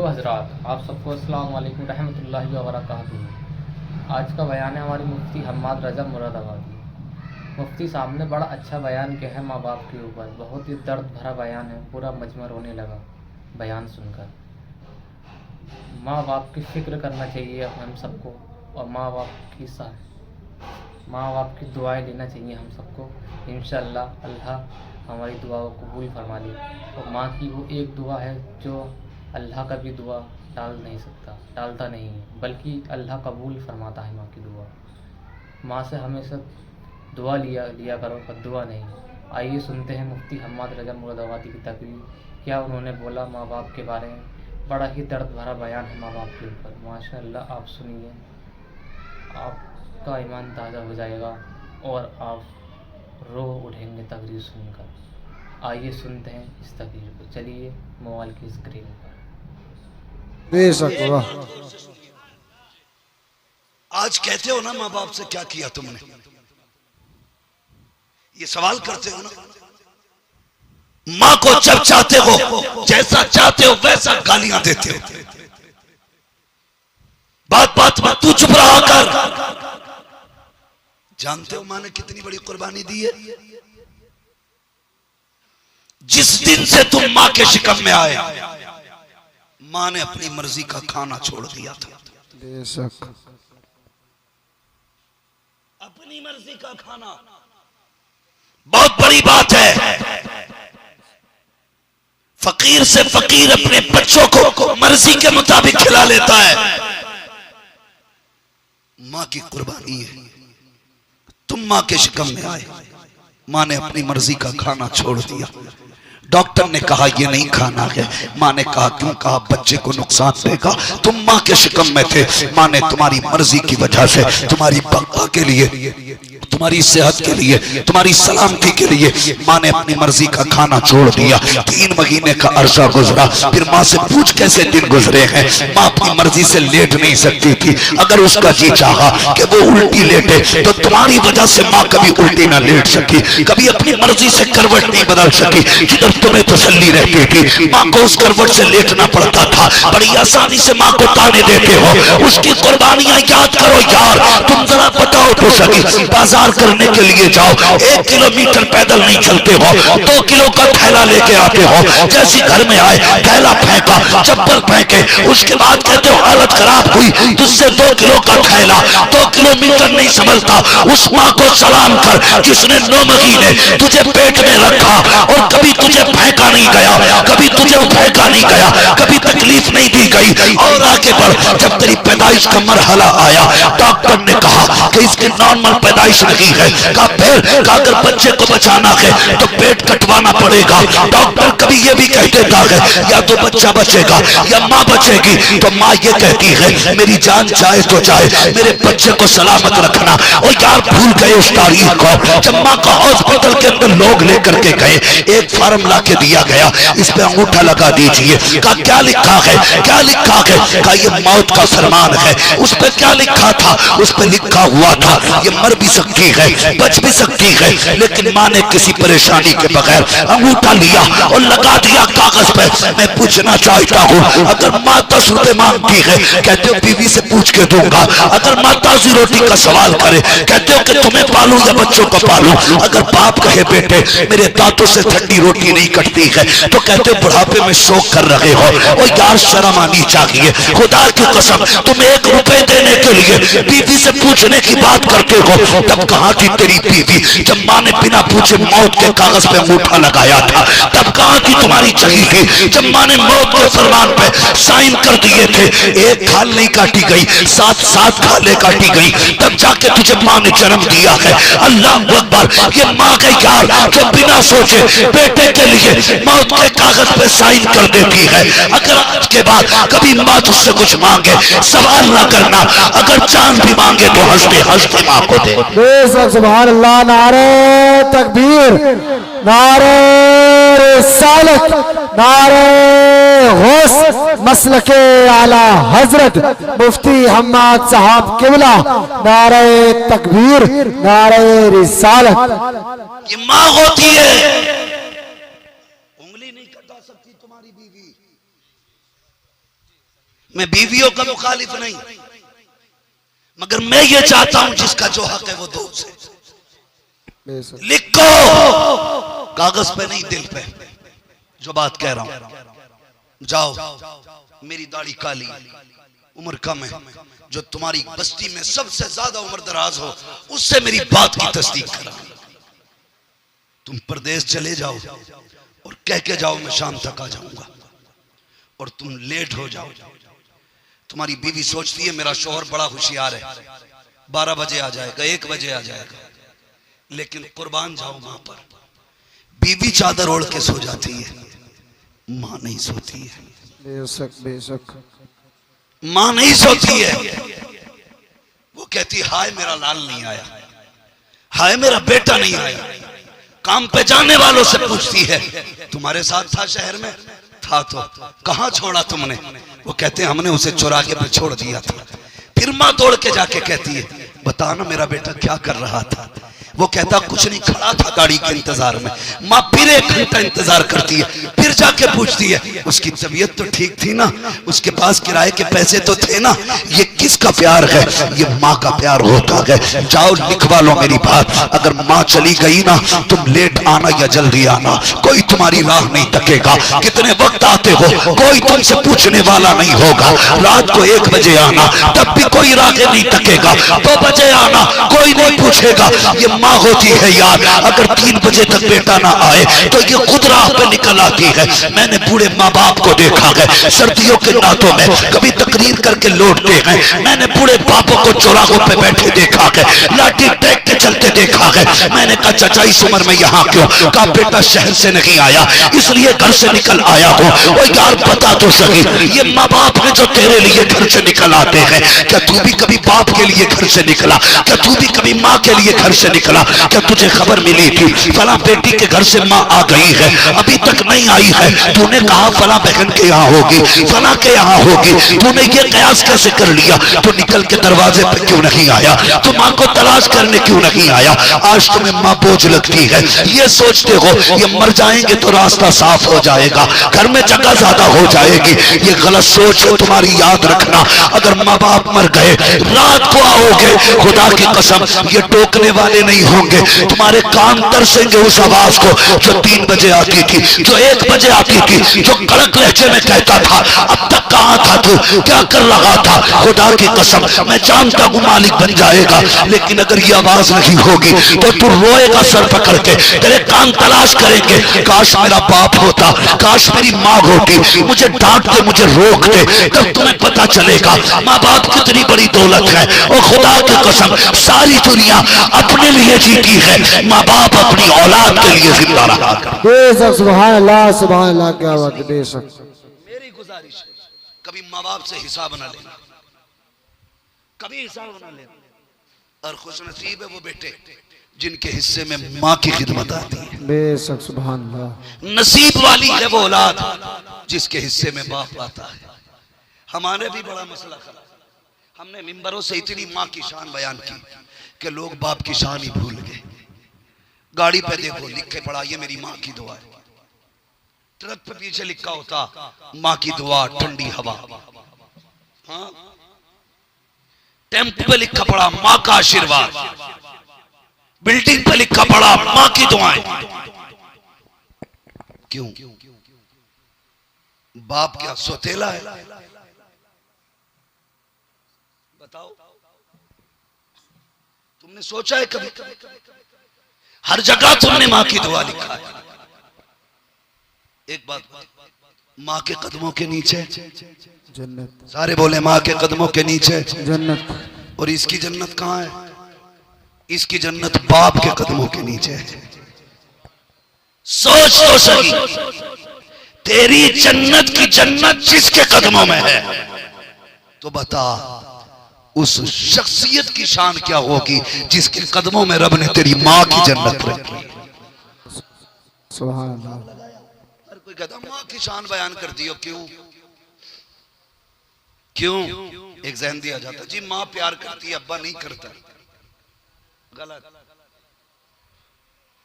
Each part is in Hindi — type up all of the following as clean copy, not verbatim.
हज़रात, आप सबको अस्सलाम वालेकुम रहमतुल्लाहि व बरकातुहू। आज का बयान है हमारे मुफ्ती हम्माद रज़ा मुरादाबादी। मुफ्ती साहब ने बड़ा अच्छा बयान किया है माँ बाप के ऊपर। बहुत ही दर्द भरा बयान है, पूरा मजमा रोने लगा बयान सुनकर। माँ बाप की फ़िक्र करना चाहिए हम सबको, और माँ बाप की दुआएं लेना चाहिए हम सबको। इंशाअल्लाह अल्लाह हमारी दुआ को कबूल फरमा ले। और माँ की वो एक दुआ है जो अल्लाह का भी दुआ टालता नहीं है, बल्कि अल्लाह कबूल फरमाता है माँ की दुआ। माँ से हमेशा दुआ लिया करो, पर दुआ नहीं। आइए सुनते हैं मुफ्ती हम्माद रज़ा मुरादाबादी की तकरीर, क्या उन्होंने बोला माँ बाप के बारे में। बड़ा ही दर्द भरा बयान है माँ बाप के ऊपर। माशाअल्लाह, आप सुनिए, आपका ईमान ताज़ा हो जाएगा और आप रो उठेंगे तकरीर सुनकर। आइए सुनते हैं इस तकरीर को। चलिए मोबाइल की स्क्रीन पर। बेशक वाह। आज कहते हो ना माँ बाप से क्या किया तुमने, ये सवाल करते हो ना। माँ को जब चाहते हो, जैसा चाहते हो वैसा गालियां देते हो। बात बात में तू चुप रहा कर। जानते हो माँ ने कितनी बड़ी कुर्बानी दी है। जिस दिन से तुम माँ के शिकम में आए, माँ ने अपनी मर्जी का खाना छोड़ दिया था। बेशक अपनी मर्जी का खाना बहुत बड़ी बात है। फकीर से फकीर अपने बच्चों को मर्जी के मुताबिक खिला लेता है। माँ की कुर्बानी है। तुम माँ के शिकम में आए, माँ ने अपनी मर्जी का खाना छोड़ दिया। डॉक्टर ने कहा ये नहीं खाना है। माँ ने कहा क्यों? कहा बच्चे को नुकसान देगा। तुम माँ के शिकम में थे। माँ ने तुम्हारी मर्जी की वजह से, तुम्हारी बका के लिए, तुम्हारी सेहत के लिए, तुम्हारी सलामती के लिए माँ ने अपनी मर्जी का खाना छोड़ दिया। 3 महीने का अरसा गुजरा। फिर माँ से पूछ कैसे दिन गुजरे हैं। माँ अपनी मर्जी से लेट नहीं सकती थी। अगर उसका जी चाहा कि वो उल्टी लेटे, तो तुम्हारी वजह से माँ कभी उल्टी ना लेट सकी, कभी अपनी मर्जी से करवट नहीं बदल सकी। जिधर तुम्हें तसल्ली रहती थी, माँ को उस करवट से लेटना पड़ता था। बड़ी आसानी से माँ को ताने देते हो। उसकी कुर्बानियां याद करो यार। तुम जरा बताओ तो सही, बाजार करने के लिए जाओ, 1 किलोमीटर पैदल नहीं चलते हो, 2 किलो का थैला लेके आते हो। जैसे घर में आए, थैला फेंका, चप्पल फेंके, उसके बाद कहते हो हालत खराब हुई, तुझसे 2 किलो का थैला, 2 किलोमीटर नहीं संभलता। उस माँ को सलाम कर जिसने 9 महीने तुझे पेट में रखा और कभी तुझे फेंका नहीं गया, कभी तुझे फेंका नहीं गया, कभी तकलीफ नहीं दी गई। और आगे बढ़, जब तेरी पैदाइश का मरहला आया, डॉक्टर ने कहा कि इसकी नॉर्मल पैदाइश नहीं है। कहा फिर अगर बच्चे को बचाना है तो पेट कटवाना पड़ेगा। डॉक्टर कभी ये भी कह देता है या तो बच्चा बचेगा या माँ बचेगी। तो माँ ये कहती है मेरी जान जाए तो जाए, मेरे बच्चे को सलामत रखना। और यार भूल गए उस तारीख को जब माँ को हॉस्पिटल के अंदर लोग लेकर के गए। एक फॉर्म ला के दिया गया, इस पे अंगूठा लगा दीजिए। कहा क्या लिखा है, क्या लिखा है? कहा ये मौत का फरमान है। उस पे क्या लिखा था? उस पे लिखा हुआ था ये मर भी सकती है, बच भी सकती है। लेकिन माँ ने किसी परेशानी के बगैर अंगूठा लिया और लगा दिया कागज पे। मैं पूछना चाहता हूँ, अगर माँ 10 रुपए मांगती है, कहते हो बीवी से पूछ के दूंगा। अगर माँ ताजी रोटी का सवाल करे, कहते हो कि तुम्हें पालू या बच्चों को पालू। अगर बाप कहे बेटे मेरे दांतों से ठंडी रोटी नहीं कटती है, तो कहते हो बुढ़ापे में शौक कर रहे हो। और यार शर्म आनी चाहिए। खुदा की कसम, तुम 1 रुपए देने के लिए बीवी से पूछने की बात करते हो। तब कहाँ थी तेरी बीवी जब माँ ने बिना पूछे मौत के कागज पे अंगूठा लगाया था? तब कहाँ थी तुम्हारी चली थी जब माँ ने मौत के फरमान पे साइन कर दिए थे? 1 खाल नहीं काटी गई, 7 खालें काटी गई, तब जाके तुझे माँ ने जन्म दिया है। अल्लाह अकबर। ये माँ के यार जो बिना सोचे बेटे के लिए मौत के कागज पे साइन कर देती है। अगर आज के बाद कभी माँ तुझसे कुछ मांगे, सवाल ना करना। अगर चांद भी मांगे तो हंसते हंसते माँ को दे। बेशक सुभान अल्लाह। नारे तकबीर, नारे रिसालत, नारे गौस मसलके आला हजरत मुफ्ती हम्माद साहब किबला। नारे तकबीर, नारे रिसालत। ये माँ होती है, उंगली नहीं कटा सकती तुम्हारी बीवी। मैं बीवियों का मुखालिफ नहीं, मगर मैं ये चाहता हूं जिसका जो हक है वो दो उसे। लिखो, कागज पे नहीं दिल पे जो बात कह रहा हूं। जाओ, मेरी दाढ़ी काली, उम्र कम है, जो तुम्हारी बस्ती में सबसे ज्यादा उम्र दराज हो उससे मेरी बात की तस्दीक करा। तुम परदेश चले जाओ और कह के जाओ मैं शाम तक आ जाऊंगा, और तुम लेट हो जाओ। तुम्हारी बीवी सोचती है मेरा शौहर बड़ा होशियार है, 12 बजे आ जाएगा, 1 बजे आ जाएगा, लेकिन कुर्बान जाओ मां पर। बीवी चादर ओढ़ के सो जाती है, मां नहीं सोती है। बेशक बेशक मां नहीं सोती है। वो कहती हाय मेरा लाल नहीं आया, हाय मेरा बेटा नहीं आया। काम पे जाने वालों से पूछती है तुम्हारे साथ था शहर में? था। तो कहां छोड़ा तुमने? वो कहते हैं हमने उसे चुरा के पे छोड़ दिया था। फिर मां दौड़ के जाके कहती है बता ना मेरा बेटा क्या कर रहा था? वो कहता कुछ नहीं, खड़ा था गाड़ी के इंतजार में। माँ फिर 1 घंटा इंतजार करती है, फिर जाके पूछती है उसकी तबीयत तो ठीक थी ना, उसके पास किराए के पैसे तो थे ना? ये किसका प्यार है? ये माँ का प्यार होता है। जाओ लिखवा लो मेरी बात, अगर माँ चली गई ना तुम लेट आना या जल्दी आना, कोई तुम्हारी राह नहीं तकेगा। कितने वक्त आते हो कोई तुमसे पूछने वाला नहीं होगा। रात को 1 बजे आना तब भी कोई राह नहीं तकेगा, 2 बजे आना कोई नहीं पूछेगा। ये होती है यार, अगर 3 बजे तक बेटा ना आए तो ये खुद राह पे निकल आती है। मैंने बूढ़े माँ बाप को देखा है सर्दियों के रातों में कभी तकरीर करके लौटते हैं। मैंने बूढ़े बापों को चौराहों पे बैठे देखा है, लाठी टेक के चलते देखा है। मैंने कहा चाचा इस उम्र में यहाँ क्यों? कहा बेटा शहर से नहीं आया इसलिए घर से निकल आया हूँ। वो यार बता तो सही, ये माँ बाप ने जो तेरे लिए घर से निकल आते हैं, क्या तू भी कभी बाप के लिए घर से निकला? क्या तू भी कभी माँ के लिए घर से निकला? क्या तुझे खबर मिली थी फला बेटी के घर से माँ आ गई है, अभी तक नहीं आई है? तूने कहा फला बहन के यहाँ होगी, फला के यहाँ होगी, तूने ये कयास कैसे कर लिया? तो निकल के दरवाजे पे क्यों नहीं आया? तो माँ को तलाश करने क्यों नहीं आया? आज तुम्हें माँ बोझ लगती है, ये सोचते हो ये मर जाएंगे तो रास्ता साफ हो जाएगा, घर में जगह ज्यादा हो जाएगी। ये गलत सोच है तुम्हारी, याद रखना। अगर माँ बाप मर गए रात को आओगे, खुदा की कसम ये टोकने वाले नहीं होंगे, तुम्हारे कान तरसेंगे उस आवाज को जो 3 बजे आती थी, जो 1 बजे आती थी, जो कड़क लहजे में कहता था अब तक कहां था तू, क्या कर रहा था? खुदा की कसम मैं जानता हूं मालिक बन जाएगा, लेकिन अगर ये आवाज नहीं होगी तो तू रोएगा सर पकड़ के, तेरे कान तलाश करेंगे। काश मेरा बाप होता, काश मेरी माँ होती, मुझे डांटते मुझे रोकते, तब तुम्हें पता चलेगा माँ बाप कितनी बड़ी दौलत है। और खुदा की कसम सारी दुनिया अपने लिए जीती है, माँ बाप अपनी औलाद के लिए जिंदा रहा। बेशक सुभान अल्लाह सुभान अल्लाह, क्या बात है। बेशक मेरी गुजारिश है कभी माँ बाप से हिसाब ना लेना, कभी हिसाब ना लेना। और खुश नसीब है वो बेटे जिनके हिस्से में माँ की खिदमत आती है। बेशक सुभान अल्लाह। नसीब वाली है वो औलाद जिसके हिस्से में बाप आता है। हमारे भी बड़ा मसला खड़ा, हमने मिंबरों से इतनी माँ की शान बयान की कि लोग बाप की शान ही भूल गए। गाड़ी पे देखो लिखे पड़ा ये मेरी माँ की दुआ है, ट्रक पे पीछे लिखा होता माँ की दुआ ठंडी हवा। हाँ, टेम्पो पे लिखा पड़ा माँ का आशीर्वाद, बिल्डिंग पे लिखा पड़ा माँ की दुआएं। क्यों? बाप क्या सोतेला है? बताओ, तुमने सोचा है कभी? हर जगह तुमने माँ की दुआ लिखा है। एक बात, माँ के कदमों के नीचे जन्नत। सारे बोले माँ के कदमों के नीचे जन्नत। और इसकी जन्नत कहाँ है? इसकी जन्नत बाप के कदमों के नीचे है। सोच तो सही, तेरी जन्नत की जन्नत जिसके कदमों में है, तो बता उस शख्सियत की शान क्या होगी जिसके कदमों में रब ने तेरी माँ की जन्नत रखी। सुभान अल्लाह। हर कोई कहता माँ की शान बयान कर दियो, क्यों क्यों? एक जहन दिया जाता जी माँ प्यार करती है अब्बा नहीं करता। गलत।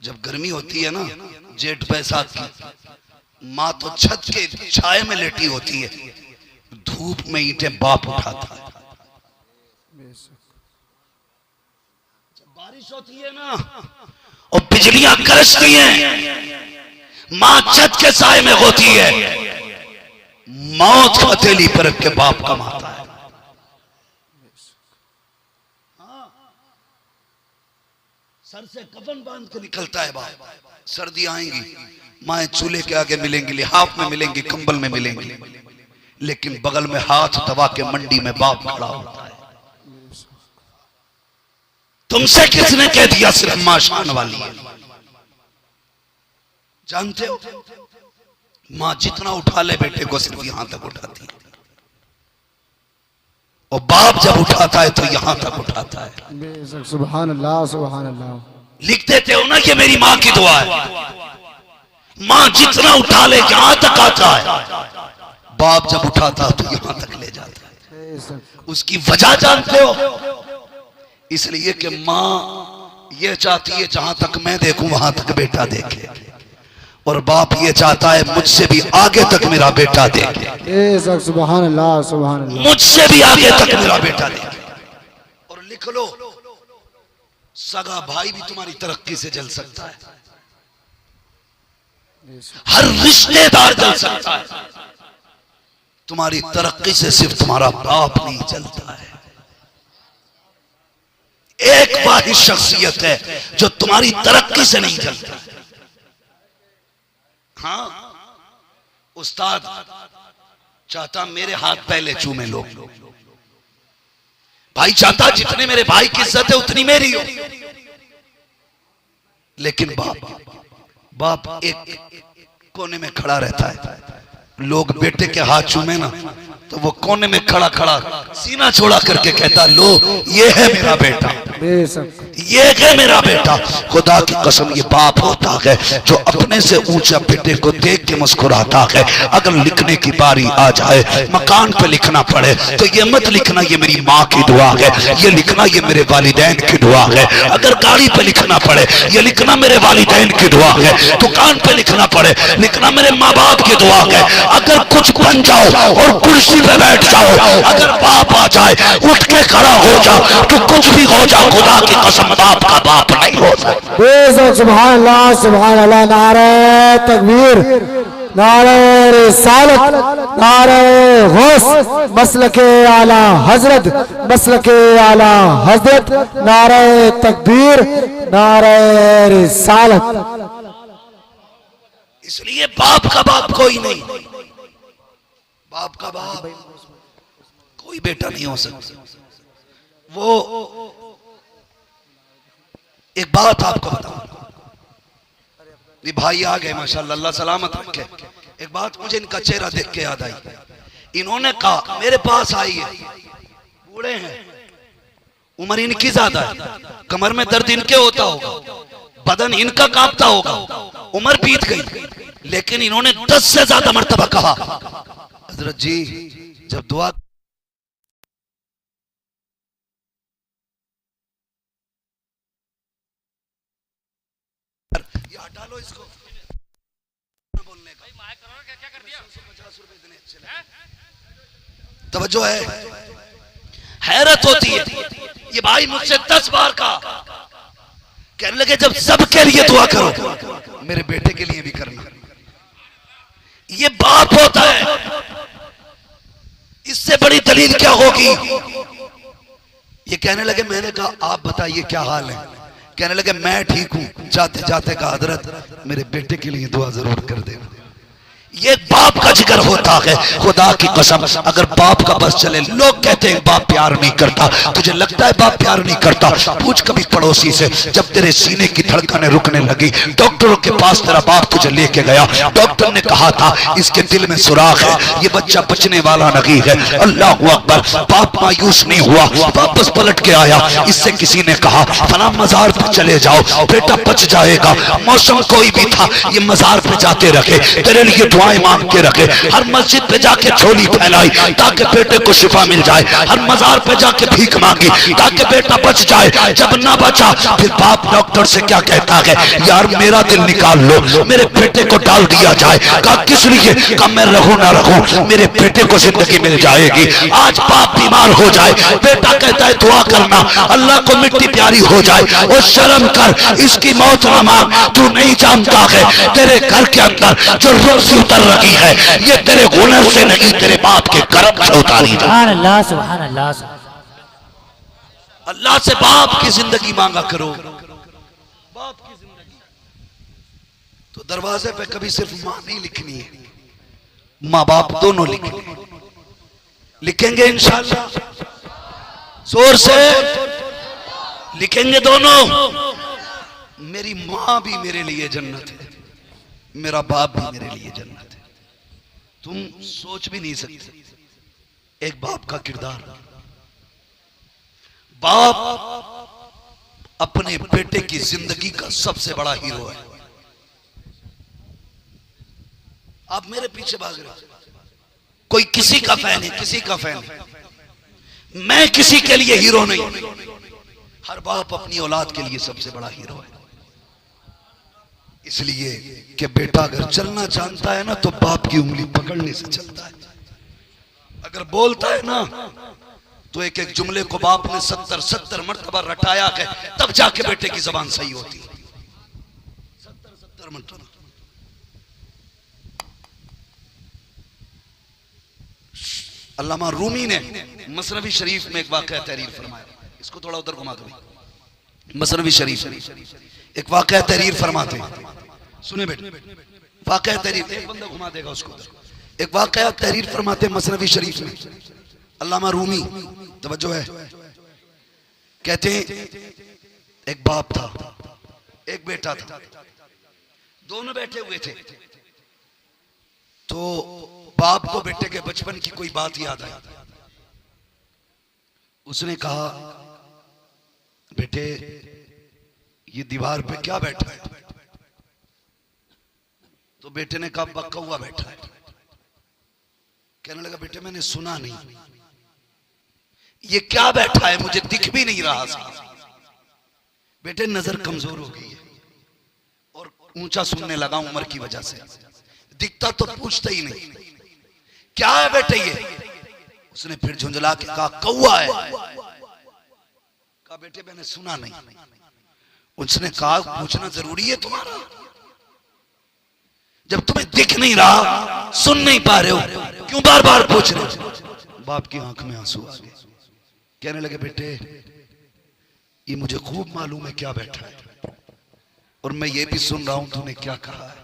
जब गर्मी होती है ना जेठ बैसाख की, माँ तो छत के छाए में लेटी होती है, धूप में ईंटें बाप उठाता है। जब बारिश होती है ना और बिजलियां गरजती हैं, मां छत के साए में होती है, मौत हथेली पर रख के बाप कमाता है। सर से कफन बांध के निकलता है बाप। सर्दी आएंगी, माएं चूल्हे के आगे मिलेंगी, लिहाफ में मिलेंगी, कंबल में मिलेंगी, लेकिन बगल में हाथ दबा के मंडी में बाप खड़ा होता है। तुमसे किसने कह दिया सिर्फ मां शान वाली है? जानते हो, मां जितना उठा ले बेटे को सिर्फ यहां तक उठाती है, और बाप जब उठाता है तो यहां तक उठाता है। सुभान अल्लाह, सुभान अल्लाह। लिख देते हो ना, ये मेरी मां की दुआ है। मां जितना उठा ले यहां तक आता है, बाप जब उठाता है तो यहां तक ले जाता है। उसकी वजह जानते हो? इसलिए कि मां ये चाहती है जहां तक मैं देखूं वहां तक बेटा देखे, और बाप ये चाहता है मुझसे भी आगे तक मेरा बेटा देखे। सुभान अल्लाह, सुभान अल्लाह। मुझसे भी आगे तक मेरा बेटा देखे। और लिख लो, सगा भाई भी तुम्हारी तरक्की से जल सकता है, हर रिश्तेदार जल सकता है, तुम्हारी तरक्की से सिर्फ तुम्हारा बाप नहीं जलता है। एक वाहिद शख्सियत है जो तुम्हारी तरक्की से नहीं जलता। हाँ, उस्ताद चाहता मेरे हाथ पहले चूमे लोग, भाई चाहता जितने मेरे भाई की इज्जत है उतनी मेरी हो, लेकिन बाप एक कोने में खड़ा रहता है। लोग बेटे के हाथ चूमे ना तो वो कोने में खड़ा खड़ा सीना छोड़ा करके कहता, लो ये है मेरा बेटा, ये है मेरा बेटा। खुदा की कसम ये बाप होता है जो अपने से ऊंचा बेटे को देख के मुस्कुराता है। अगर लिखने की बारी आ जाए, मकान पे लिखना पड़े, तो ये मत लिखना ये मेरी माँ की दुआ है, ये लिखना ये मेरे वालिदैन की दुआ है। अगर गाड़ी पे लिखना पड़े, ये लिखना मेरे वालिदैन की दुआ है। दुकान पे लिखना पड़े, लिखना मेरे माँ बाप की दुआ है। अगर कुछ बन जाओ और कुर्सी पे बैठ जाओ, अगर बाप आ जाए उठ के खड़ा हो जाओ, तो कुछ भी हो जाओ, खुदा की कसम बाप का बाप नहीं हो सकता। सुभान अल्लाह, सुभान अल्लाह। नारे तकबीर, नारे रिसालत, नारे गौस, मसलके आला हजरत, मसलके आला हजरत, नारे तकबीर, नारे रिसालत। इसलिए बाप का बाप कोई नहीं, बाप का बाप कोई बेटा नहीं हो सकता। वो एक बात आपको बताऊं, ये भाई आ गए माशाल्लाह, अल्लाह सलामत रखे। एक बात मुझे इनका चेहरा देख के याद आई। इन्होंने कहा मेरे पास आई है, बूढ़े हैं, उम्र इनकी ज्यादा है, कमर में दर्द इनके होता होगा, बदन इनका कांपता होगा, उम्र बीत गई, लेकिन इन्होंने 10 से ज्यादा मर्तबा कहा, हजरत जी जब दुआ हटा लो इसको, बोलने का क्या कर दिया, 50 रुपए इतने अच्छे लगे। तवज्जो है, हैरत होती है। ये भाई मुझसे 10 बार कहा, कहने लगे जब सबके लिए दुआ करो, मेरे बेटे के लिए भी करना। ये बाप होता है, इससे बड़ी दलील क्या होगी। ये कहने लगे, मैंने कहा आप बताइए क्या हाल है। कहने लगे मैं ठीक हूं। जाते जाते कहा हजरत मेरे बेटे के लिए दुआ जरूर कर देना। ये बाप का जिक्र होता है। खुदा की कसम अगर बाप का बस चले, लोग कहते हैं बाप प्यार नहीं करता, तुझे लगता है बाप प्यार नहीं करता? पूछ कभी पड़ोसी से, जब तेरे सीने की धड़कनें रुकने लगी, डॉक्टरों के पास तेरा बाप तुझे लेके गया, डॉक्टर ने कहा था इसके दिल में सुराख है, ये बच्चा बचने वाला नहीं है। अल्लाह अकबर। बाप मायूस नहीं हुआ, वापस पलट के आया। इससे किसी ने कहा फला मजार पे चले जाओ, बेटा बच जाएगा। मौसम कोई भी था, ये मजार पे जाते रखे, तेरे लिए दुआएं मांग के रखे, हर मस्जिद पे जाके झोली फैलाई ताकि बेटे को शिफा मिल जाए, हर मजार पे जाके भीख मांगी ताकि बेटा बच जाए। जब ना बचा फिर बाप डॉक्टर से क्या कहता है, यार मेरा दिल निकाल लो, मेरे बेटे को डाल दिया जाए। कहा किस लिए? कहा मैं रहूं ना रहूं मेरे बेटे को जिंदगी मिल जाएगी। आज बाप बीमार हो जाए, बेटा कहता है दुआ करना अल्लाह को मिट्टी प्यारी हो जाए। और शर्म कर, इसकी मौत ना मांग, तू नहीं जानता है तेरे घर के अंदर जो रोजी उतर रही है ये तेरे हुनर से नहीं, तेरे बाप के कर्म से उतारी जाए। सुभान अल्लाह, सुभान अल्लाह। अल्लाह से बाप की जिंदगी मांगा करो, बाप की जिंदगी। तो दरवाजे पे कभी सिर्फ मां नहीं लिखनी है, मां बाप दोनों लिखेंगे इंशाअल्लाह, जोर से लिखेंगे दोनों। मेरी मां भी मेरे लिए जन्नत है, मेरा बाप भी मेरे लिए जन्नत है। तुम सोच भी नहीं सकते एक बाप का किरदार। बाप अपने बेटे की जिंदगी का सबसे बड़ा हीरो है। आप मेरे पीछे भाग रहे हो, कोई किसी का फैन है, किसी का फैन है, मैं किसी के लिए हीरो नहीं। हर बाप अपनी औलाद के लिए सबसे बड़ा हीरो है। इसलिए कि बेटा अगर चलना जानता है ना तो बाप की उंगली पकड़ने से चलता है। अगर बोलता है ना तो एक एक जुमले को बाप ने 70 मरतबा रटाया है, तब जाके बेटे की जबान सही होती है। 70 मरतबा। अल्लामा रूमी ने मसनवी शरीफ में एक वाक़या तहरीर फरमाया, इसको थोड़ा उधर घुमा दो। मसनवी शरीफ एक वाक़या तहरीर फरमाते हैं, सुने बेटे, वाक़या तहरीर, एक बंदा घुमा देगा उसको। एक वाक़या तहरीर फरमाते हैं मसनवी शरीफ में, अल्लामा रूमी, तवज्जो है, कहते हैं एक बाप था, एक बेटा था, दोनों बैठे हुए थे। तो बाप को बेटे के बचपन की कोई बात याद आई। उसने कहा बेटे ये दीवार पे क्या बैठा है? तो बेटे ने कहा कौवा बैठा है। कहने लगा बेटे मैंने सुना नहीं, ये क्या बैठा है, मुझे दिख भी नहीं रहा था। बेटे नजर कमजोर हो गई है और ऊंचा सुनने लगा उम्र की वजह से, दिखता तो पूछता ही नहीं, क्या है बेटे ये? उसने फिर झुंझला के कहा कौवा है। कहा बेटे मैंने सुना नहीं। उसने कहा पूछना जरूरी है तुम्हारा? जब तुम्हें दिख नहीं रहा, सुन नहीं पा रहे हो, क्यों बार बार पूछ रहे हो? बाप की आंख में आंसू आ गए। कहने लगे बेटे ये मुझे खूब मालूम है क्या बैठा है, और मैं ये भी सुन रहा हूं तूने क्या कहा है।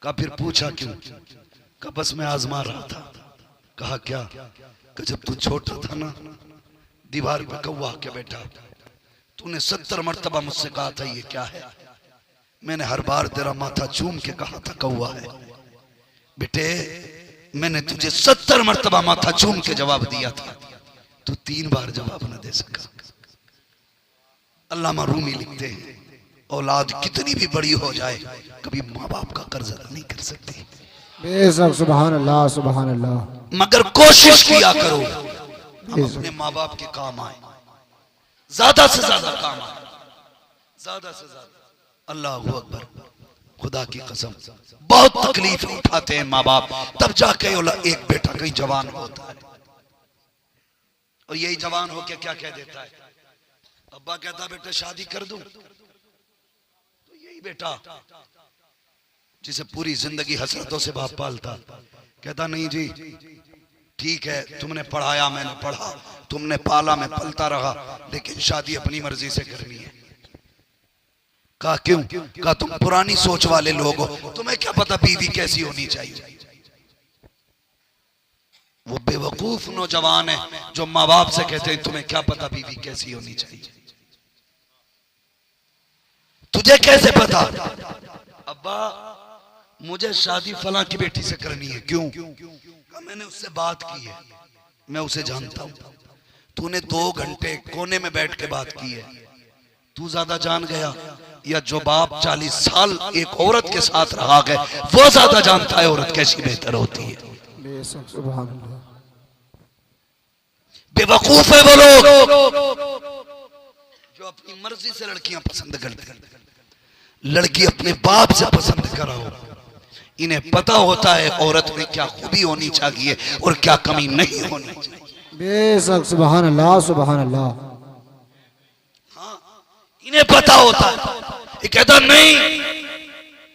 कहा फिर पूछा क्यों? कहा बस मैं आजमा रहा था। कहा क्या? कि जब तू छोटा था ना, दीवार पे कौवा के बैठा, तूने 70 मरतबा मुझसे कहा था ये क्या है? मैंने हर बार तेरा माथा चूम के कहा था कौवा है। बेटे मैंने तुझे 70 मरतबा माथा चूम के जवाब दिया था, तू 3 बार जवाब न दे सका। अल्लामा रूमी लिखते हैं औलाद कितनी भी बड़ी हो जाए कभी माँ बाप का कर्ज अदा नहीं कर सकती। बेशक, सुभान अल्लाह, सुभान अल्लाह। मगर कोशिश किया करो हम अपने माँ बाप के काम आए, ज्यादा से ज्यादा काम आए, ज्यादा से ज्यादा। अल्लाह अकबर, खुदा की कसम बहुत तकलीफ उठाते हैं माँ बाप, तब जाके एक बेटा कहीं जवान होता है और यही जवान होके क्या कह देता है, अब्बा कहता बेटा शादी कर दूं, तो यही बेटा जिसे पूरी जिंदगी हसरतों से बाप पालता कहता नहीं जी ठीक है, तुमने पढ़ाया मैंने पढ़ा, तुमने पाला मैं पलता रहा, लेकिन शादी अपनी मर्जी से करनी है। कहा क्यों? कहा तुम पुरानी सोच वाले लोग हो, तुम्हें क्या पता बीवी कैसी होनी चाहिए। वो बेवकूफ नौजवान है जो माँ बाप से कहते हैं तुम्हें क्या पता बीवी कैसी होनी चाहिए। तुझे कैसे पता? अब्बा मुझे शादी फला की बेटी से करनी है। क्यों? मैंने उससे बात की है, मैं उसे जानता हूं। तूने 2 घंटे कोने में बैठ के बात की है, तू ज्यादा जान गया। या जो बाप 40 साल एक औरत के साथ रहा है वो ज्यादा जानता है औरत कैसी बेहतर होती है। बेशक सुभान अल्लाह। बेवकूफ है वो लोग जो अपनी मर्जी से लड़कियां पसंद करते हैं। लड़की अपने बाप से पसंद कराओ। इन्हें पता होता है औरत में क्या खूबी होनी चाहिए और क्या कमी नहीं होनी चाहिए। बेशक सुभान अल्लाह सुभान अल्लाह। इन्हें पता होता है। ये कहता नहीं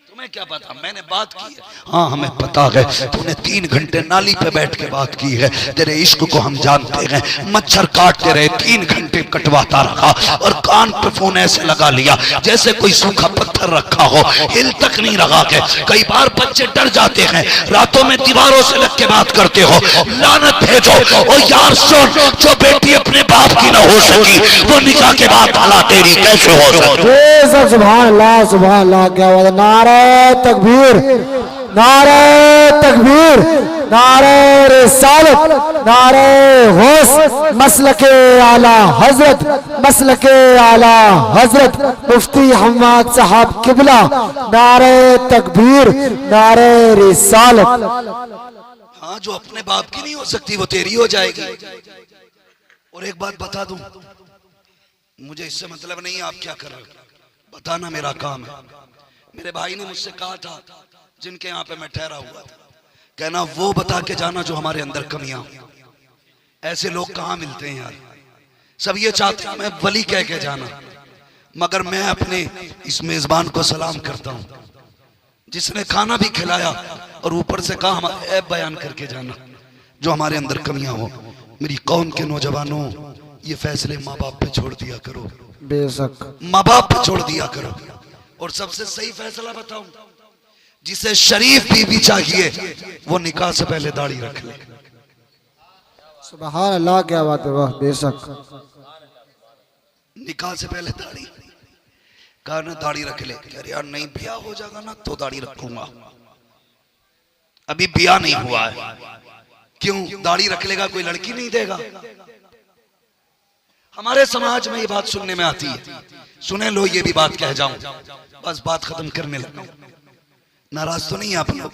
तुम्हें क्या पता, मैंने बात की है। हाँ हमें पता है, तूने 3 घंटे नाली पे बैठ के बात की है। तेरे इश्क को हम जानते हैं। मच्छर काटते रहे, 3 घंटे कटवाता रहा और कान पे फोन ऐसे लगा लिया जैसे कोई सूखा पत्थर रखा हो, हिल तक नहीं रहा है। कई बार बच्चे डर जाते हैं, रातों में दीवारों से लग के बात करते हो। लानत भेजो। और यार सुन, जो बेटी अपने बाप की ना हो सकी वो निकाह के बाद भला तेरी कैसे हो सकती। बेशक सुभान अल्लाह सुभान अल्लाह। क्या बात है। नारे तकबीर, नारे तकबीर, नारे रिसालत, नारे गौस, मसलके आला हजरत, मसलके आला हजरत मुफ्ती हम्माद साहब किबला। नारे तकबीर, नारे रिसालत। हाँ जो अपने बाप की नहीं हो सकती वो तेरी हो जाएगी। और एक बात बता दूं, मुझे इससे मतलब नहीं आप क्या कर रहे हो, बताना मेरा काम है। मेरे भाई ने मुझसे कहा था जिनके यहाँ पे मैं ठहरा हुआ था, कहना वो बता के जाना जो हमारे अंदर कमियां। ऐसे लोग कहाँ मिलते हैं यार। सब ये चाहते हैं मैं वली कह के जाना, मगर मैं अपने इस मेजबान को सलाम करता हूँ जिसने खाना भी खिलाया और ऊपर से कहा हमारा ऐब बयान करके जाना जो हमारे अंदर कमियां हो। मेरी कौम के नौजवानों, ये फैसले माँ बाप पे छोड़ दिया करो। बेशक माँ बाप पे छोड़ दिया करो। और सबसे सही फैसला बताऊं, जिसे शरीफ बीवी चाहिए वो निकाह से पहले दाढ़ी रख ले। सुभान अल्लाह। क्या बात है। वाह बेशक। निकाह से पहले दाढ़ी, कहा ना दाढ़ी रख ले। कह रहे यार नहीं ब्याह हो जाएगा ना तो दाढ़ी रखूंगा, अभी ब्याह नहीं हुआ है। क्यों? दाढ़ी रख लेगा कोई लड़की नहीं देगा। हमारे समाज में ये बात सुनने में आती है। सुने लो, ये भी बात कह जाऊं, बस बात खत्म करने लगा। नाराज तो नहीं आप लोग?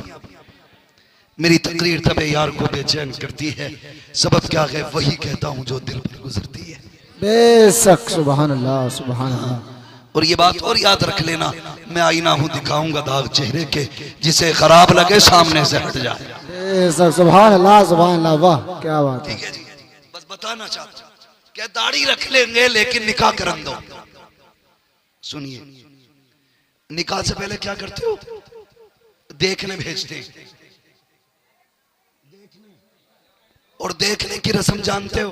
मेरी तकरीर तबे यार को बेचैन करती है, सबब क्या है वही कहता हूं जो दिल पर गुजरती है। बेशक सुभान अल्लाह सुभान अल्लाह। और ये बात और याद रख लेना, मैं आईना हूं, दिखाऊंगा दाग चेहरे के, जिसे खराब लगे सामने से हट जाए। बेशक सुभान अल्लाह सुभान अल्लाह। वाह क्या बात है। ठीक है जी, बस बताना चाहता हूं, क्या दाढ़ी रख लेंगे लेकिन निकाह करन दो। सुनिए, निकाह से पहले क्या करते हो? देखने भेजते। और देखने की रस्म जानते हो?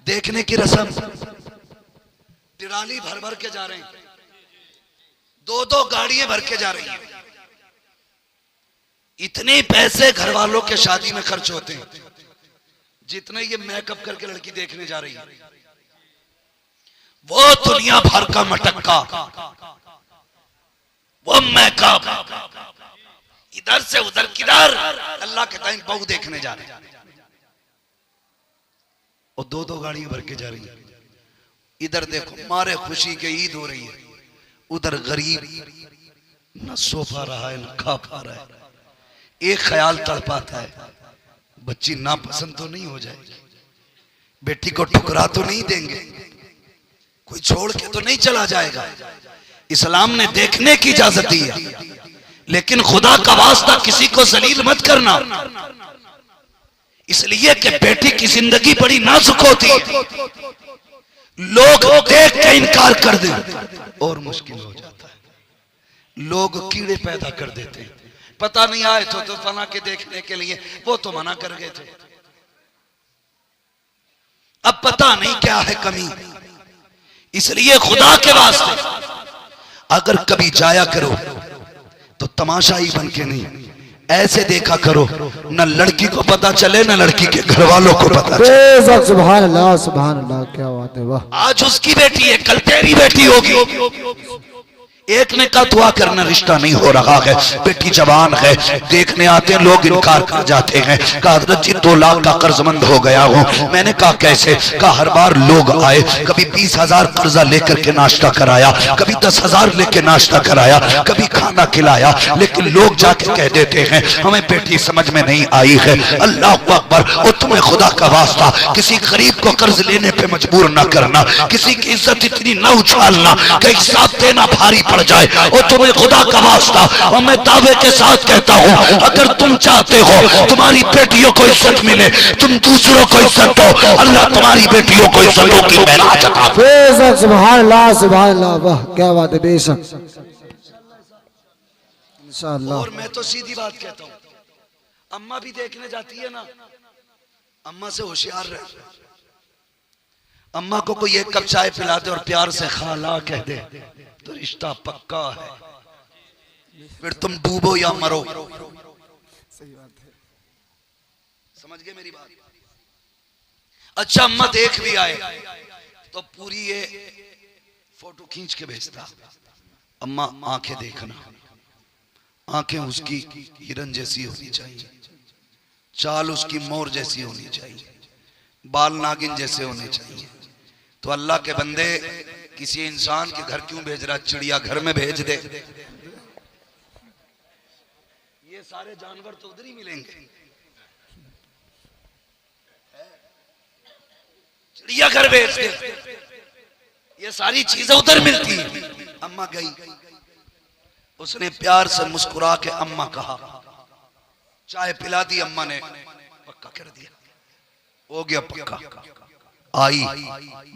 देखने की रस्म, ट्राली भर भर के जा रहे हैं, 2-2 गाड़ियां भर के जा रही हैं। इतने पैसे घर वालों के शादी में खर्च होते हैं जितने ये मेकअप करके लड़की देखने जा रही है। वो दुनिया भर का मटक्का, वो मेकअप, इधर से उधर किधर, अल्लाह के टाइम बहू देखने जा रहे हैं और 2-2 गाड़ियां भर के जा रही है। इधर देखो मारे खुशी के ईद हो रही है, उधर गरीब न सो पा रहा है न खा पा रहा है। एक ख्याल तड़पाता है, बच्ची नापसंद तो नहीं हो जाएगी, बेटी को ठुकरा तो नहीं देंगे, कोई छोड़ के तो नहीं चला जाएगा। इस्लाम ने देखने की इजाजत दी है, लेकिन खुदा का वास्ता किसी को जलील मत करना, इसलिए कि बेटी की जिंदगी बड़ी नाजुक होती है। लोग देख के इनकार कर दें और मुश्किल हो जाता है। लोग कीड़े पैदा कर देते हैं, पता नहीं आए तो फला के देखने के लिए, वो तो मना कर गए थे, अब पता नहीं क्या है कमी। इसलिए खुदा के वास्ते अगर कभी जाया करो तो तमाशाई बन के नहीं, ऐसे देखा करो न लड़की को पता चले न लड़की के घर वालों को पता चले। सुभान अल्लाह सुभान अल्लाह। क्या बात है। वाह। आज उसकी बेटी है, कल तेरी बेटी होगी। एक ने कहा दुआ करना रिश्ता नहीं हो रहा है, बेटी जवान है, देखने आते हैं लोग इनकार कर जाते हैं। कहा हजरत जी 2 लाख का कर्जमंद हो गया हूँ। मैंने कहा कैसे? कहा हर बार लोग आए, कभी 20,000 कर्जा लेकर के नाश्ता कराया, कभी 10,000 लेके नाश्ता कराया, कभी खाना खिलाया, लेकिन लोग जाके कह देते हैं हमें बेटी समझ में नहीं आई है। अल्लाह अकबर। और तुम्हें खुदा का वास्ता किसी गरीब को कर्ज लेने पे मजबूर न करना, किसी की इज्जत इतनी न उछालना कि हिसाब देना भारी पड़ जाए। और तुम्हें खुदा का वास्ता, और मैं दावे के साथ कहता हूं, अगर तुम चाहते हो तुम्हारी बेटियों को इज्जत मिले, तुम दूसरों को इज्जत दो, अल्लाह तुम्हारी बेटियों को इज्जतों की महराज अता फरमाए। बेशक सुभान अल्लाह सुभान अल्लाह। वाह क्या बात है, बेशक इंशाअल्लाह। और मैं तो सीधी बात कहता हूं, अम्मा भी देखने जाती है ना, अम्मा से होशियार रहे। अम्मा को कोई एक कप चाय पिला दे और प्यार से खाला कह दे तो रिश्ता पक्का है, फिर तुम डूबो या मरो। समझ गए मेरी बात? अच्छा अम्मा देख भी आए तो पूरी ये फोटो खींच के भेजता, अम्मा आंखें देखना, आंखें उसकी हिरन जैसी होनी चाहिए, चाल उसकी मोर जैसी होनी चाहिए, बाल नागिन जैसे होने चाहिए। तो अल्लाह के बंदे किसी इंसान के घर क्यों भेज रहा? चिड़िया घर में भेज दे, ये सारे जानवर तो उधर ही मिलेंगे। चिड़िया घर भेज दे, ये सारी चीजें उधर मिलती हैं। अम्मा गई, उसने प्यार से मुस्कुरा के अम्मा कहा, चाय पिला दी, अम्मा ने पक्का कर दिया, हो गया पक्का। आई,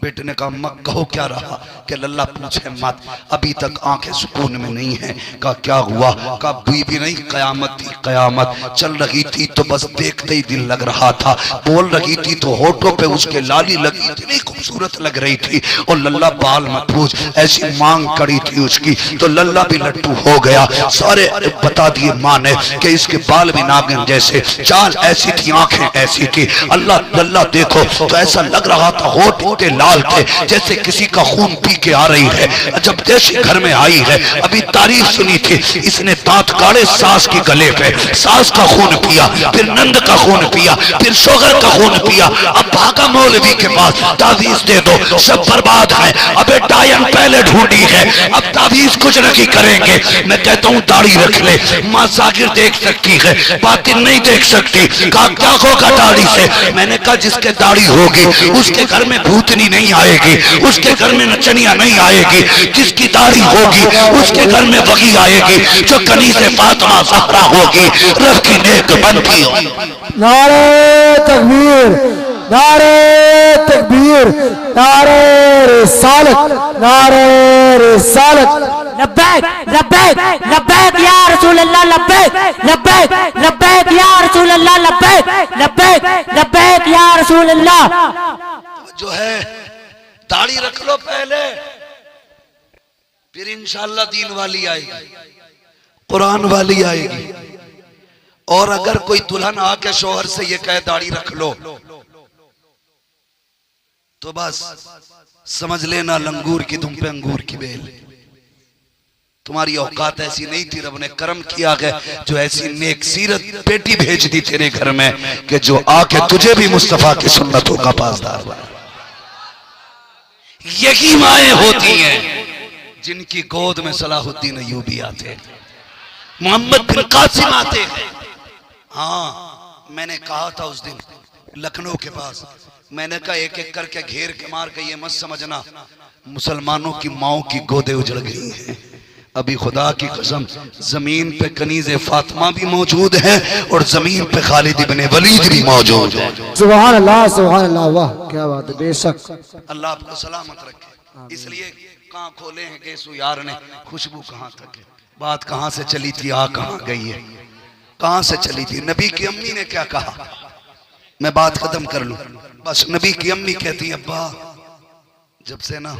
बेटे ने कहा अम्मा कहो क्या रहा? कि लल्ला पूछे मत, अभी तक आंखें सुकून में नहीं है। कहा क्या हुआ? कहा बीवी नहीं, कयामत थी, कयामत चल रही थी तो बस देखते ही दिल लग रहा था, बोल रही थी तो होठों पे उसके लाली लगी, इतनी खूबसूरत लग रही थी। और लल्ला बाल मत पूछ, ऐसी मांग कड़ी थी उसकी, तो लल्ला भी लट्टू हो गया। सारे बता दिए माँ ने कि इसके बाल भी नागिन जैसे, चाल ऐसी थी, आंखें ऐसी थी। अल्लाह लल्ला देखो तो ऐसा लग रहा था, होठ इतने लाल थे जैसे किसी का खून पी के आ रही है। जब जैसे घर में आई है, अभी तारीफ सुनी थी, इसने दांत गाड़े सास के गले पे, सास का खून पिया, फिर नंद का खून पिया, फिर शोहर का खून पिया। अब भागा मौलवी के पास, तावीज दे दो, सब बर्बाद है। अबे डायन पहले ढूंढी है, अब तावीज कुछ नहीं करेंगे। मैं कहता हूँ दाढ़ी रख ले, माँ जाकिर देख सकती है, बातिन नहीं देख सकती। कहा क्या होगा दाढ़ी से? मैंने कहा जिसके दाढ़ी होगी उसके घर में भूतनी नहीं आएगी, उसके घर में नचनिया नहीं आएगी। जिसकी दाढ़ी होगी उसके घर में वही आएगी जो कनी से फातिमा ज़हरा होगी, रब की नेक बनती हो। नारे तकबीर, नारे तकबीर, नारे रिसालत, नारे रिसालत। लब्बैक लब्बैक लब्बैक या रसूल अल्लाह, लब्बैक लब्बैक लब्बैक या रसूल अल्लाह, लब्बैक लब्बैक लब्बैक या रसूल अल्लाह। जो है दाढ़ी रख लो पहले, फिर इंशाअल्लाह दीन वाली आएगी, कुरान वाली आएगी। और अगर कोई दुल्हन आके शोहर से ये कहे दाढ़ी रख लो, तो बस समझ लेना लंगूर की तुम पे अंगूर की बेल। तुम्हारी औकात ऐसी नहीं थी, रब ने करम किया है जो ऐसी नेक सीरत बेटी भेज दी तेरे घर में कि जो आके तुझे भी मुस्तफा की सुन्नतों का पासदार बना। यही माएं होती हैं जिनकी गोद में सलाहुद्दीन अय्यूबी आते, मोहम्मद बिन कासिम आते हैं। हाँ मैंने कहा था उस दिन लखनऊ के पास, मैंने कहा एक एक करके घेर के मार के ये मत समझना मुसलमानों की माओं की गोदे उजड़ गई हैं। अभी खुदा की कसम जमीन पे कनीज़े फातिमा भी मौजूद है और जमीन पे खालिद इब्ने वलीद भी मौजूद है। सुभान अल्लाह सुभान अल्लाह। वाह क्या बात है, बेशक अल्लाह आपको सलामत रखे। इसलिए कहाँ खोले हैं गेसु यार ने, खुशबू कहाँ तक है, बात कहाँ से चली थी, आ कहाँ गई है, कहाँ से चली थी। नबी की अम्मी ने क्या कहा, मैं बात खत्म कर लूं। बस नबी की अम्मी कहती है अब्बा जब से ना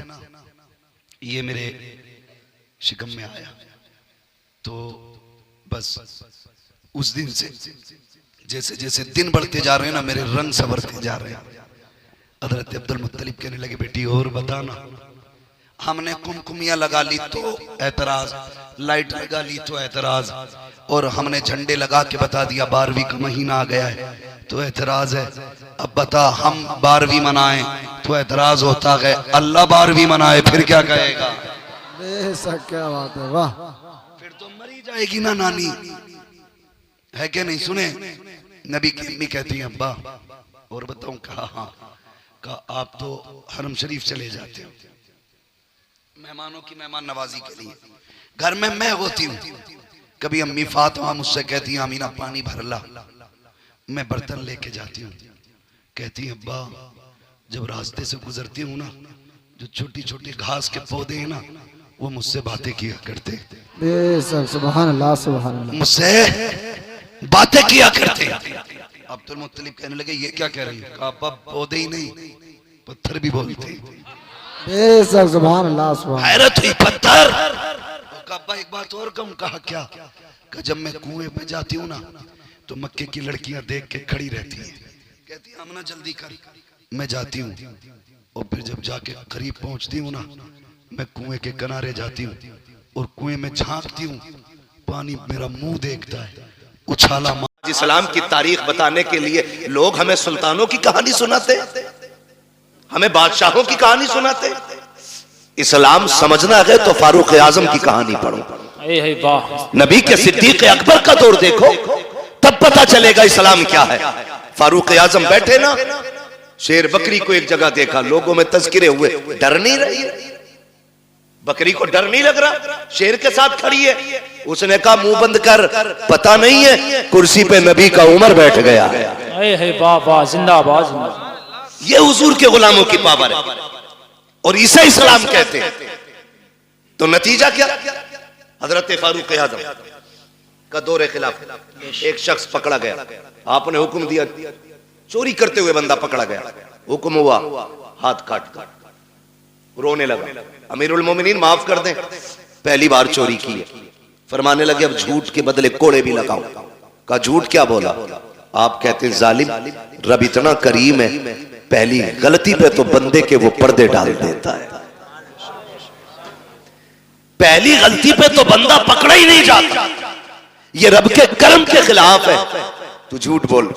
ये मेरे शिकम में आया तो बस उस दिन से जैसे जैसे दिन बढ़ते जा रहे हैं ना मेरे रंग संवरते जा रहे हैं। हजरत अब्दुल मुत्तलिब कहने लगे बेटी और बताना। हमने कुमकुमिया लगा ली तो एतराज, लाइट लगा ली तो एतराज, और हमने झंडे लगा के बता दिया 12वीं का महीना आ गया है तो एतराज है। अब बता हम 12वीं मनाएं तो एतराज होता है, अल्लाह 12वीं मनाए फिर क्या कहेगा? बेशक, क्या बात है, वाह। फिर तो मरी जाएगी ना नानी, है क्या नहीं? सुने नबी की अम्मी कहती है अब्बा और बताऊं? कहा हाँ। कहा आप तो हरम शरीफ चले जाते हो मेहमानों की मेहमान नवाजी के लिए, घर में मैं होती हूँ। कभी अम्मी फातिमा मुझसे कहती है अमीना पानी भर ला, मैं बर्तन लेके जाती हूँ। कहती है अब्बा जब रास्ते से गुजरती हूँ ना, जो छोटी छोटी घास के पौधे हैं ना, वो मुझसे बातें किया करते। बेशक, सुभान अल्लाह, सुभान अल्लाह। मुझसे बातें किया करते। अब्दुल मुत्तलिब कहने लगे ये क्या कह रही है? कहा अब्बा पौधे ही नहीं पत्थर भी बोलते। बेशक, सुभान अल्लाह, सुभान। हैरत हुई पत्थर। अब्बा एक बात और कहूं? कहा क्या? कि जब मैं कुएं पे जाती हूँ ना तो मक्के की लड़कियां देख के खड़ी रहती हैं, कहती है आमना जल्दी कर। मैं जाती हूँ और फिर जब जाके करीब पहुंचती हूँ ना, मैं कुएं के किनारे जाती हूँ और कुएं में झांकती हूँ, पानी मेरा मुंह देखता है, उछाला। इस्लाम की तारीख बताने के लिए लोग हमें सुल्तानों की कहानी सुनाते, हमें बादशाहों की कहानी सुनाते। इस्लाम समझना है तो फारूक आजम की कहानी पढ़ो, नबी के सिद्दीक अकबर का दौर देखो, तब पता चलेगा इस्लाम क्या है। फारूक आजम बैठे ना, शेर बकरी को एक जगह देखा, लोगों में तज़किरे हुए, डर नहीं रही है बकरी को, डर नहीं लग रहा, शेर के साथ खड़ी है। उसने कहा मुंह बंद कर, पता नहीं है कुर्सी पे नबी का उमर बैठ गया है। बाबा जिंदाबाद, जिंदाबाद। ये हुजूर के गुलामों की पावर है और इसे इस्लाम कहते हैं। तो नतीजा क्या? हजरत फारूक आजम का दौरे खिलाफ एक शख्स पकड़ा गया, आपने हुक्म दिया, चोरी करते हुए बंदा पकड़ा गया, हुक्म हुआ हाथ काट काट, रोने लगा, अमीरुल मोमिनीन माफ कर दें, पहली बार चोरी की है। फरमाने लगे अब झूठ के बदले कोड़े भी लगाओ। कहा झूठ क्या बोला? आप कहते जालिम, रब इतना करीम है, पहली गलती पे तो बंदे के वो पर्दे डाल देता है, पहली गलती पे तो बंदा पकड़ा ही नहीं जाता, ये रब के कर्म के खिलाफ है। तू झूठ बोल।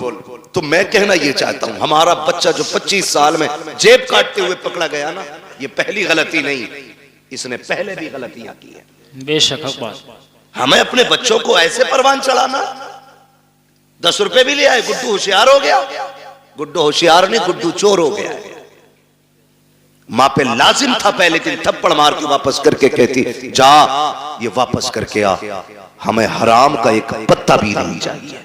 तो मैं कहना ये चाहता हूं, हमारा बच्चा जो 25 साल में जेब काटते हुए पकड़ा गया ना, ये पहली गलती नहीं, इसने पहले भी गलतियां की है। बेशक, हमें अपने बच्चों को ऐसे परवान चलाना। 10 रुपए भी ले आए, गुड्डू होशियार हो गया, गुड्डू होशियार नहीं, गुड्डू चोर हो गया है। माँ पे लाजिम था पहले दिन थप्पड़ मार के वापस करके कहती जा ये वापस करके आ, हमें हराम का एक पत्ता भी नहीं चाहिए।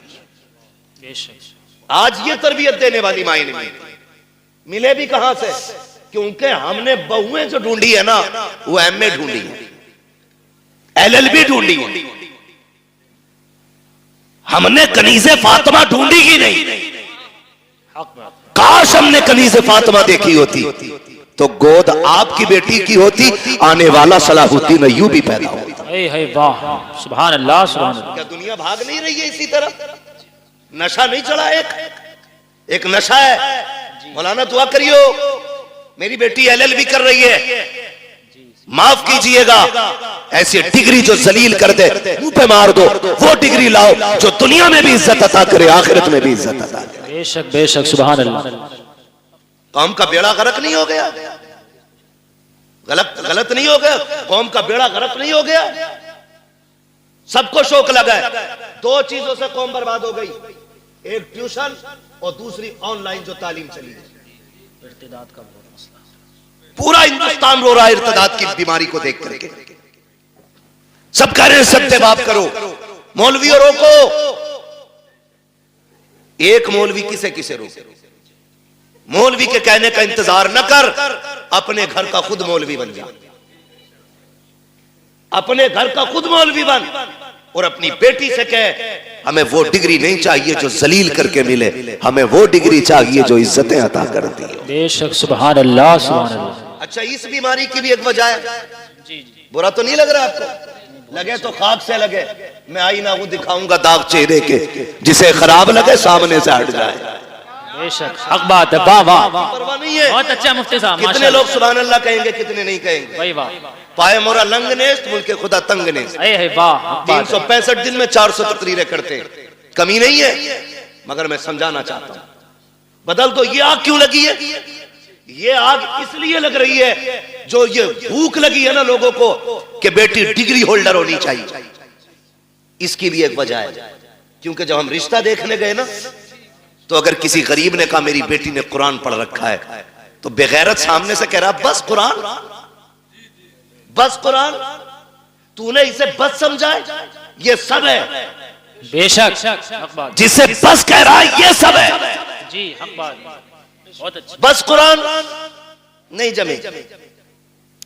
आज ये तरबियत देने वाली माई नहीं मिले भी कहां से? क्योंकि हमने बहुएं जो ढूंढी है ना, वो एमए ढूंढी है, एलएलबी ढूंढी है, हमने कनीज़े फातिमा ढूंढी ही नहीं। काश हमने कनीज़े फातिमा देखी होती तो गोद आपकी बेटी की होती, आने वाला सलाहुद्दीन अय्यूबी पैदा होता। वाह, सुभान अल्लाह, सुभान अल्लाह। क्या दुनिया भाग नहीं रही है इसी तरह? नशा नहीं चढ़ा, एक नशा है। मौलाना दुआ करियो, मेरी बेटी एलएलबी कर रही है, माफ कीजिएगा, ऐसी डिग्री जो जलील कर दे मुंह पे मार दो, वो डिग्री लाओ जो दुनिया में भी इज्जत अता करे, आखिरत में भी इज्जत अता करे। बेशक बेशक, सुभान अल्लाह। कौम का बेड़ा गर्क नहीं हो गया? गलत नहीं हो गया? कौम का बेड़ा गर्क नहीं हो गया? सबको शौक लगा है, 2 चीजों से कौम बर्बाद हो गई, एक ट्यूशन और दूसरी ऑनलाइन जो तालीम चली है। इर्तिदाद का मसला, पूरा हिंदुस्तान रो रहा है इर्तिदाद की बीमारी को देख करके। सब कह रहे हैं सत्य बाप करो, मौलवियों रोको। एक मौलवी किसे किसे रोके? मौलवी के कहने का इंतजार न कर, अपने घर का खुद मौलवी बन जा, अपने घर का खुद मौलवी बन, और अपनी बेटी से कह हमें वो डिग्री नहीं चाहिए जो जलील करके मिले, हमें वो डिग्री चाहिए जो इज्जतें अता करती है। बेशक, सुभान अल्लाह, सुभान अल्लाह। अच्छा, इस बीमारी की भी एक वजह है। बुरा तो नहीं लग रहा आपको? लगे तो खाक से लगे, मैं आईना वो दिखाऊंगा दाग चेहरे के, जिसे खराब लगे सामने से हट जाए। बेशक हक बात है, वाह वाह, परवाह नहीं है। बहुत अच्छा मुफ्ती साहब, कितने माशाल्लाह। लोग सुभान अल्लाह कहेंगे, कितने नहीं कहेंगे। भाई वाह, पाए मोरा लंग नेस्त मुल्के खुदा तंग नेस्त। वाह, 365 दिन में 400 तकरीरें करते हैं, कमी नहीं है। मगर मैं समझाना चाहता हूं, बदल दो। ये आग क्यों लगी है? ये आग इसलिए लग रही है, जो ये भूख लगी है ना लोगों को कि बेटी डिग्री होल्डर होनी चाहिए, इसकी भी एक वजह है। क्योंकि जब हम रिश्ता देखने गए ना, तो अगर किसी गरीब ने कहा मेरी बेटी ने कुरान पढ़ रखा है, तो बेगैरत सामने से कह रहा बस कुरान, बस कुरान, तूने इसे बस समझा है, ये सब है। बेशक जिसे बस कह रहा है ये सब है जी, हक बात, बहुत अच्छा। बस कुरान नहीं जमे।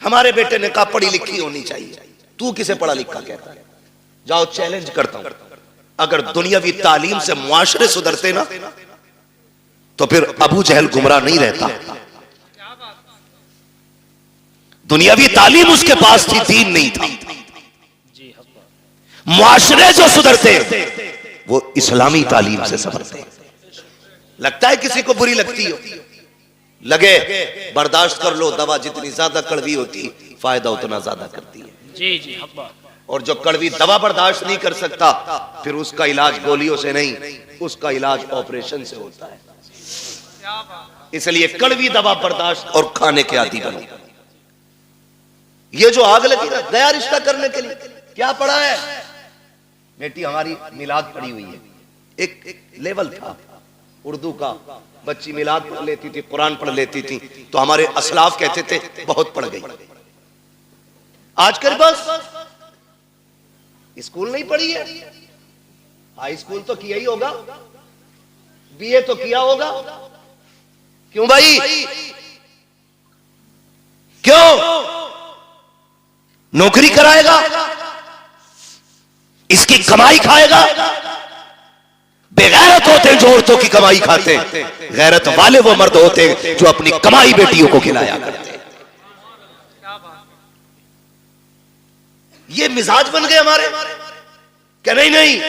हमारे बेटे ने कहा पढ़ी लिखी होनी चाहिए, तू किसे पढ़ा लिखा कहता है? जाओ चैलेंज करता हूं, अगर दुनियावी तालीम से मुआशरे सुधरते ना, तो फिर अबू जहल गुमराह नहीं रहता। दुनियावी तालीम उसके पास थी, दीन नहीं था। मुआशरे जो सुधरते वो इस्लामी तालीम से सुधरते। लगता है किसी को बुरी लगती हो, लगे बर्दाश्त कर लो, दवा जितनी ज्यादा कड़वी होती फायदा उतना ज्यादा करती है। जी जी, हक बात। और जो कड़वी दवा बर्दाश्त नहीं कर सकता, फिर उसका इलाज गोलियों से नहीं, उसका इलाज ऑपरेशन से होता है। इसलिए कड़वी दवा बर्दाश्त और खाने के आदी बनो। ये जो आग लगी ना नया रिश्ता करने के लिए, क्या पढ़ा है? बेटी हमारी मिलाद पढ़ी हुई है। एक लेवल था उर्दू का, बच्ची मिलाद पढ़ लेती थी, कुरान पढ़ लेती थी, तो हमारे असलाफ कहते थे बहुत पढ़ गई। आजकल बस स्कूल नहीं पढ़ी है, हाई स्कूल तो किया ही होगा, बीए तो किया होगा। क्यों भाई, क्यों? नौकरी कराएगा, इसकी कमाई खाएगा। बेगैरत होते हैं जो औरतों की कमाई खाते हैं, गैरत वाले वो मर्द होते हैं जो अपनी कमाई बेटियों को खिलाया करते हैं। ये मिजाज बन गए हमारे, क्या नहीं नहीं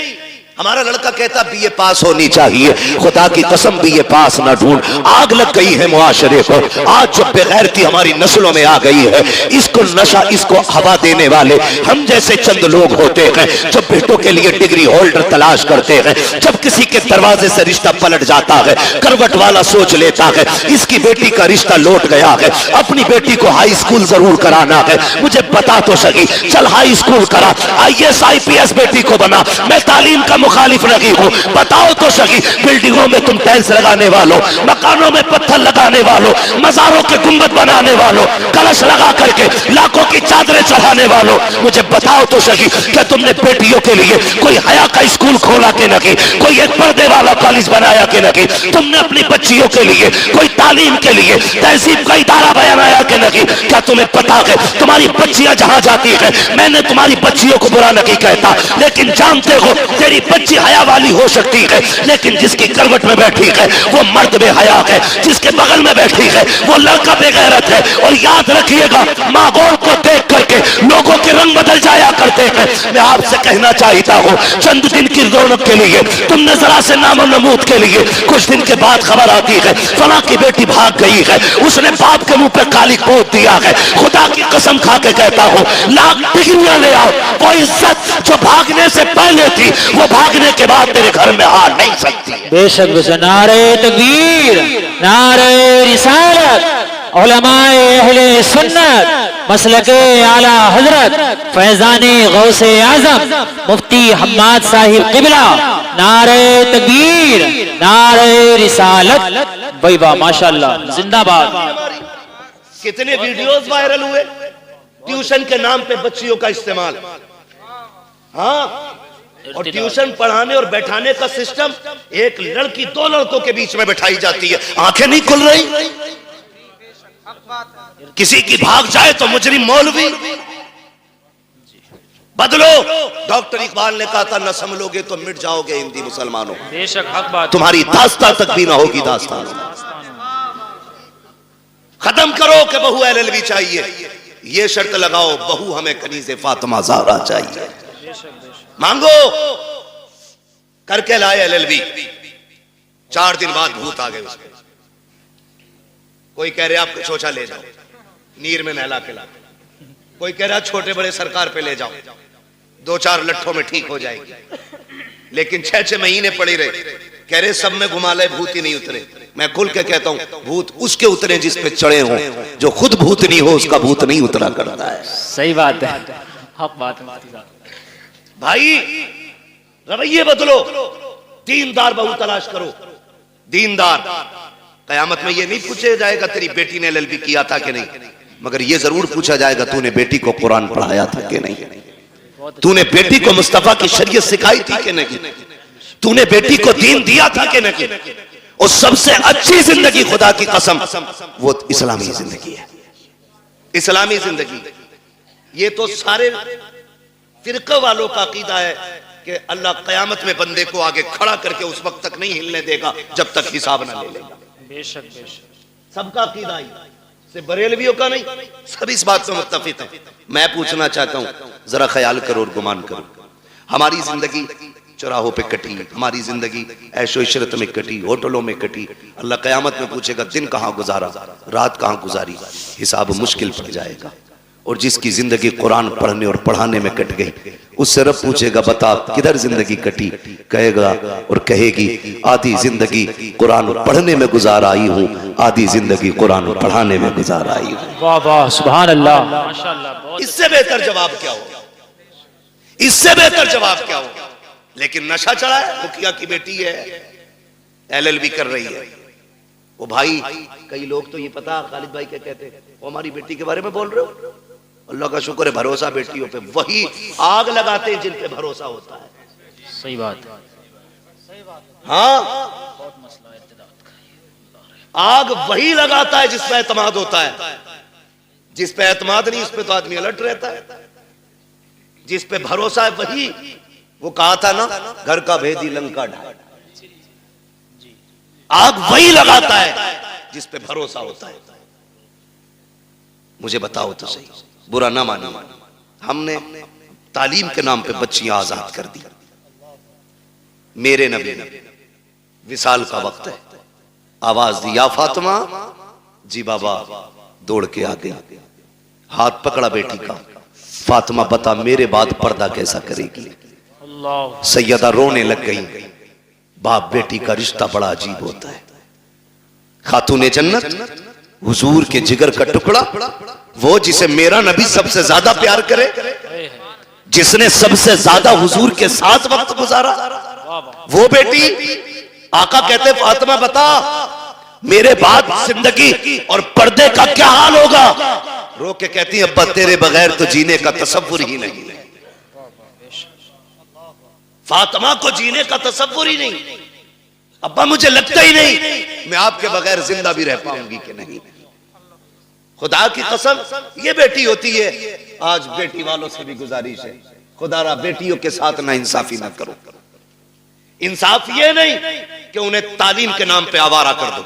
हमारा लड़का कहता बीए पास होनी चाहिए, खुदा की कसम बीए पास ना ढूंढ। आग लग गई है मुआशरे को। आज जो बेगैरती हमारी नस्लों में आ गई है, इसको नशा, इसको हवा देने वाले हम जैसे चंद लोग होते हैं, जो बेटों के लिए डिग्री होल्डर तलाश करते हैं। जब किसी के दरवाजे से रिश्ता पलट जाता है, करवट वाला सोच लेता है इसकी बेटी का रिश्ता लौट गया है, अपनी बेटी को हाई स्कूल जरूर कराना है। मुझे बता तो सही, चल हाई स्कूल करा, IAS IPS बेटी को बना। मैं तालीम का मुखालिफ नहीं हूं, बताओ तो सही। बिल्डिंगों में तुम टाइल्स लगाने वालों, मकानों में पत्थर लगाने वालों, मज़ारों के गुंबद बनाने वालों, कलश लगा करके लाखों की चादरें चढ़ाने वालों, मुझे बताओ तो सही, क्या तुमने बेटियों के लिए कोई हया का स्कूल खोला के नहीं, कोई एक पर्दे वाला कॉलेज बनाया के नहीं? तुमने अपनी बच्चियों के लिए कोई तालीम के लिए तहजीब का इदारा बनाया के नहीं? क्या तुम्हें पता है तुम्हारी बच्चियां जहां जाती है, मैंने तुम्हारी बच्चियों को बुरा नहीं कहता, लेकिन जानते हो तेरी बच्ची हया वाली हो सकती है, लेकिन जिसकी करवट में बैठी है वो मर्द बेहया है, जिसके बगल में बैठी है वो लड़का बेगैरत है। और याद रखिएगा, माहौल को देख करके लोगों के रंग बदल जाया करते हैं। मैं आपसे कहना चाहता हूँ, चंद दिन की रौनक के लिए, तुमने जरा से नामो नमूद के लिए, कुछ दिन के बाद खबर आती है फला की बेटी भाग गई है, उसने बाप के मुंह पे काली पोत दिया है। खुदा की कसम खा के कहता हूँ, लाख डिग्रियां ले आओ, वो इज्जत जो भागने से पहले थी वो भागने के बाद तेरे घर में आ नहीं सकती। बेशक बेशक, नारे तकबीर, नारे रिसालत, उलमाए अहले सुन्नत, मसलके आला हजरत फैजाने गौसे आजम मुफ्ती हम्माद साहिब किबला, नारे तकबीर, नारे रिसालत। भाई वाह, माशाल्लाह, जिंदाबाद। कितने वीडियोस वायरल हुए ट्यूशन के नाम पे बच्चियों का इस्तेमाल। हाँ, और ट्यूशन पढ़ाने और बैठाने का सिस्टम, एक लड़की दो लड़कों के बीच में बैठाई जाती है, आंखें नहीं खुल रही। किसी की भाग जाए तो मुजरिम मौलवी। बदलो, डॉक्टर इकबाल ने कहा था न संभलोगे तो मिट जाओगे हिंदी मुसलमानों। बेशक हक बात, तुम्हारी दास्तां तक भी ना होगी दास्तान। खत्म करो कि बहू LLB चाहिए, ये शर्त लगाओ बहू हमें कनीज़े फातिमा ज़हरा चाहिए। मांगो, करके लाए LLB, 4 दिन बाद भूत आ गए उसके। कोई कह रहे आपको चोचा ले जाओ, नीर में नहला के ला। कोई कह रहा छोटे बड़े सरकार पे ले जाओ, 2-4 लट्ठों में ठीक हो जाएगी। लेकिन 6-6 महीने पड़ी रहे। कह रहे सब में घुमा ले, भूत ही नहीं उतरे। मैं खुल के कहता हूं भूत उसके उतरे जिस पे चढ़े हों, जो खुद भूत नहीं हो उसका भूत नहीं उतरा करता है। सही बात है, हक बात है मुफ्ती साहब। भाई रवैये बदलो, दीनदार बहू तलाश करो। दीनदार कयामत में ये नहीं पूछा जाएगा तेरी बेटी ने एलएलबी किया था कि नहीं, मगर ये जरूर पूछा जाएगा तूने बेटी को कुरान पढ़ाया था कि नहीं, तूने बेटी को मुस्तफा की शरीयत सिखाई थी कि नहीं, तूने बेटी को दीन दिया था कि नहीं। और सबसे अच्छी जिंदगी खुदा की कसम वो इस्लामी जिंदगी है, इस्लामी जिंदगी। ये तो सारे फिरका वालों का अकीदा है कि अल्लाह कयामत में बंदे को आगे खड़ा करके उस वक्त तक नहीं हिलने देगा जब तक हिसाब ना ले लेगा। बेशक बेशक सबका अकीदा ही से बरेलवियों का नहीं, सब इस बात से मुत्तफिक है। मैं पूछना चाहता हूं, जरा ख्याल करो और गुमान करो। हमारी जिंदगी चौराहों पे कटी, हमारी जिंदगी ऐशो इशरत में कटी, होटलों में कटी। अल्लाह कयामत में पूछेगा दिन कहां गुजारा, रात कहां गुजारी, हिसाब मुश्किल पड़ जाएगा। और जिसकी जिंदगी कुरान पढ़ने और पढ़ाने में कट गई, उससे रब पूछेगा बता किधर जिंदगी कटी, कहेगा और कहेगी आधी जिंदगी कुरान पढ़ने में गुजार आई हूँ, आधी जिंदगी कुरान पढ़ाने में गुजार आई हूँ। वाह वाह सुभान अल्लाह माशाअल्लाह। इससे बेहतर जवाब क्या होगा, इससे बेहतर जवाब क्या होगा। लेकिन नशा चढ़ा है, मुखिया की बेटी है एलएलबी कर रही है। वो भाई कई लोग तो ये पता खालिद भाई क्या कहते हैं, वो हमारी बेटी के बारे में बोल रहे हो, अल्लाह का शुक्र है भरोसा बेटियों पे, वही आग लगाते हैं जिन पे भरोसा होता है। सही बात है। हाँ आग वही लगाता है जिस पे एतमाद होता है, जिस पे एतमाद नहीं उस पे तो आदमी अलर्ट रहता है। जिस पे भरोसा है वही, वो कहा था ना घर का भेदी लंका ढाल, आग वही लगाता है जिस पे भरोसा होता है। मुझे बताओ तो सही, बुरा ना मानो, हमने तालीम के नाम पे बच्चियां आजाद कर दी। मेरे नबी ने विसाल का वक्त है, आवाज दी या फातिमा, जी बाबा दौड़ के आ गई, हाथ पकड़ा बेटी का, फातिमा बता मेरे बाद पर्दा कैसा करेगी। सैयदा रोने लग गई। बाप बेटी का रिश्ता बड़ा अजीब होता है। खातूने जन्नत हुजूर के जिगर का टुकड़ा, वो जिसे मेरा नबी सबसे ज्यादा प्यार करे, जिसने सबसे ज्यादा हुजूर के साथ वक्त गुजारा, वो बेटी आका कहते फातिमा बता मेरे बाद जिंदगी और पर्दे का क्या हाल होगा। रो के कहती अब्बा तेरे बगैर तो जीने का तसव्वुर ही नहीं। फातिमा को जीने का तसव्वुर ही नहीं, अब्बा मुझे लगता ही नहीं मैं आपके बगैर जिंदा भी रह पाऊंगी कि नहीं। खुदा की कसम ये बेटी होती है। आज बेटी वालों से भी गुजारिश है, खुदारा बेटियों के साथ ना इंसाफी ना करो। इंसाफ ये नहीं कि उन्हें तालीम के नाम पे आवारा कर दो,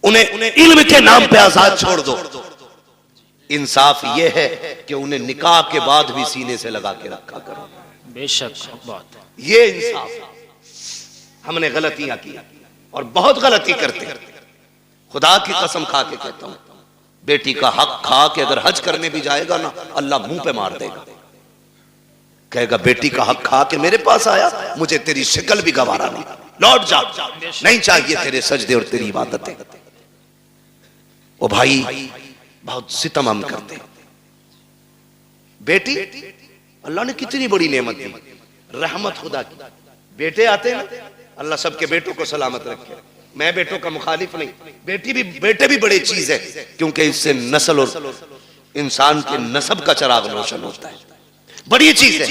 उन्हें इल्म के नाम पे आजाद छोड़ दो। इंसाफ ये है कि उन्हें निकाह के बाद भी सीने से लगा के रखा करो। बेशक बात है, ये इंसाफ। हमने गलतियां की और बहुत गलती करते हैं। खुदा की कसम खा के कहता हूं, बेटी का हक खा के अगर हज करने भी जाएगा ना, अल्लाह मुंह पे मार देगा, कहेगा बेटी का हक खा के मेरे पास आया, मुझे तेरी शक्ल भी गवारा नहीं, लौट जा, नहीं चाहिए तेरे सजदे और तेरी इबादतें। ओ भाई बहुत सितम हम करते हैं। बेटी अल्लाह ने कितनी बड़ी नेमत दी, रहमत खुदा की। बेटे आते हैं, अल्लाह सबके बेटों को सलामत रखे। मैं बेटों का मुखालिफ नहीं, बेटे भी बड़ी चीज है, क्योंकि इससे नस्ल और इंसान के नस्ब का चिराग रोशन होता है, बड़ी चीज है।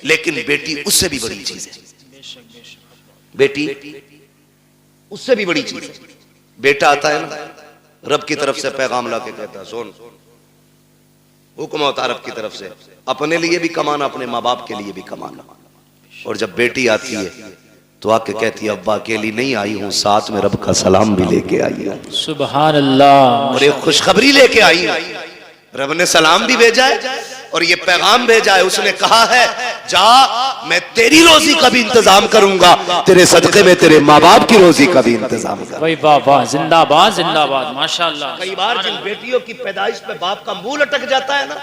लेकिन बेटी उससे भी बड़ी चीज है, बेटी उससे भी बड़ी चीज है। बेटा आता है ना, रब की तरफ से पैगाम ला के कहता है सुन, हुक्म होता रब की तरफ से, अपने लिए भी कमाना, अपने माँ बाप के लिए भी कमाना। और जब बेटी आती है तो आके कहती है अब्बा अकेली नहीं आई हूँ, साथ में रब का सलाम भी लेके आई हूँ। सुभान अल्लाह। और एक खुशखबरी लेके आई हूँ, रब ने सलाम भी भेजा है और ये पैगाम भेजा है, उसने कहा है जा मैं तेरी रोजी का भी इंतजाम करूंगा, तेरे सदके में तेरे माँ बाप की रोजी का भी इंतजाम करूंगा। भाई वाह वाह, जिंदाबाद जिंदाबाद, माशाल्लाह। कई बार जिन बेटियों की पैदाइश पे बाप का मुंह लटक जाता है ना,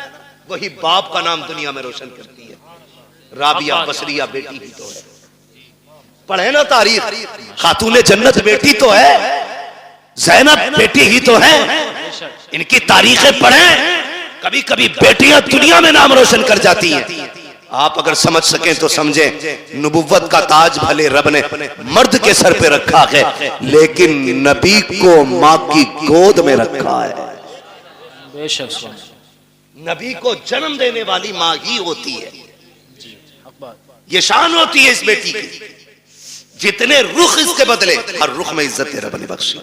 वही बाप का नाम दुनिया में रोशन करती है। राबिया बसरिया बेटी ही तो है, पढ़े ना तारीख, खातूने जन्नत बेटी तो है, ज़ैनब बेटी ही तो है, इनकी तारीखें पढ़ें। कभी कभी बेटियां दुनिया में नाम रोशन कर जाती हैं। आप अगर समझ सकें तो समझें, नबुव्वत का ताज भले रब ने मर्द के सर पे रखा है, लेकिन नबी को माँ की गोद में रखा है। बेशक नबी को जन्म देने वाली माँ ही होती है, ये शान होती है इस बेटी की। जितने रुख इसके बदले, हर रुख में इज्जत रब ने बख्शी।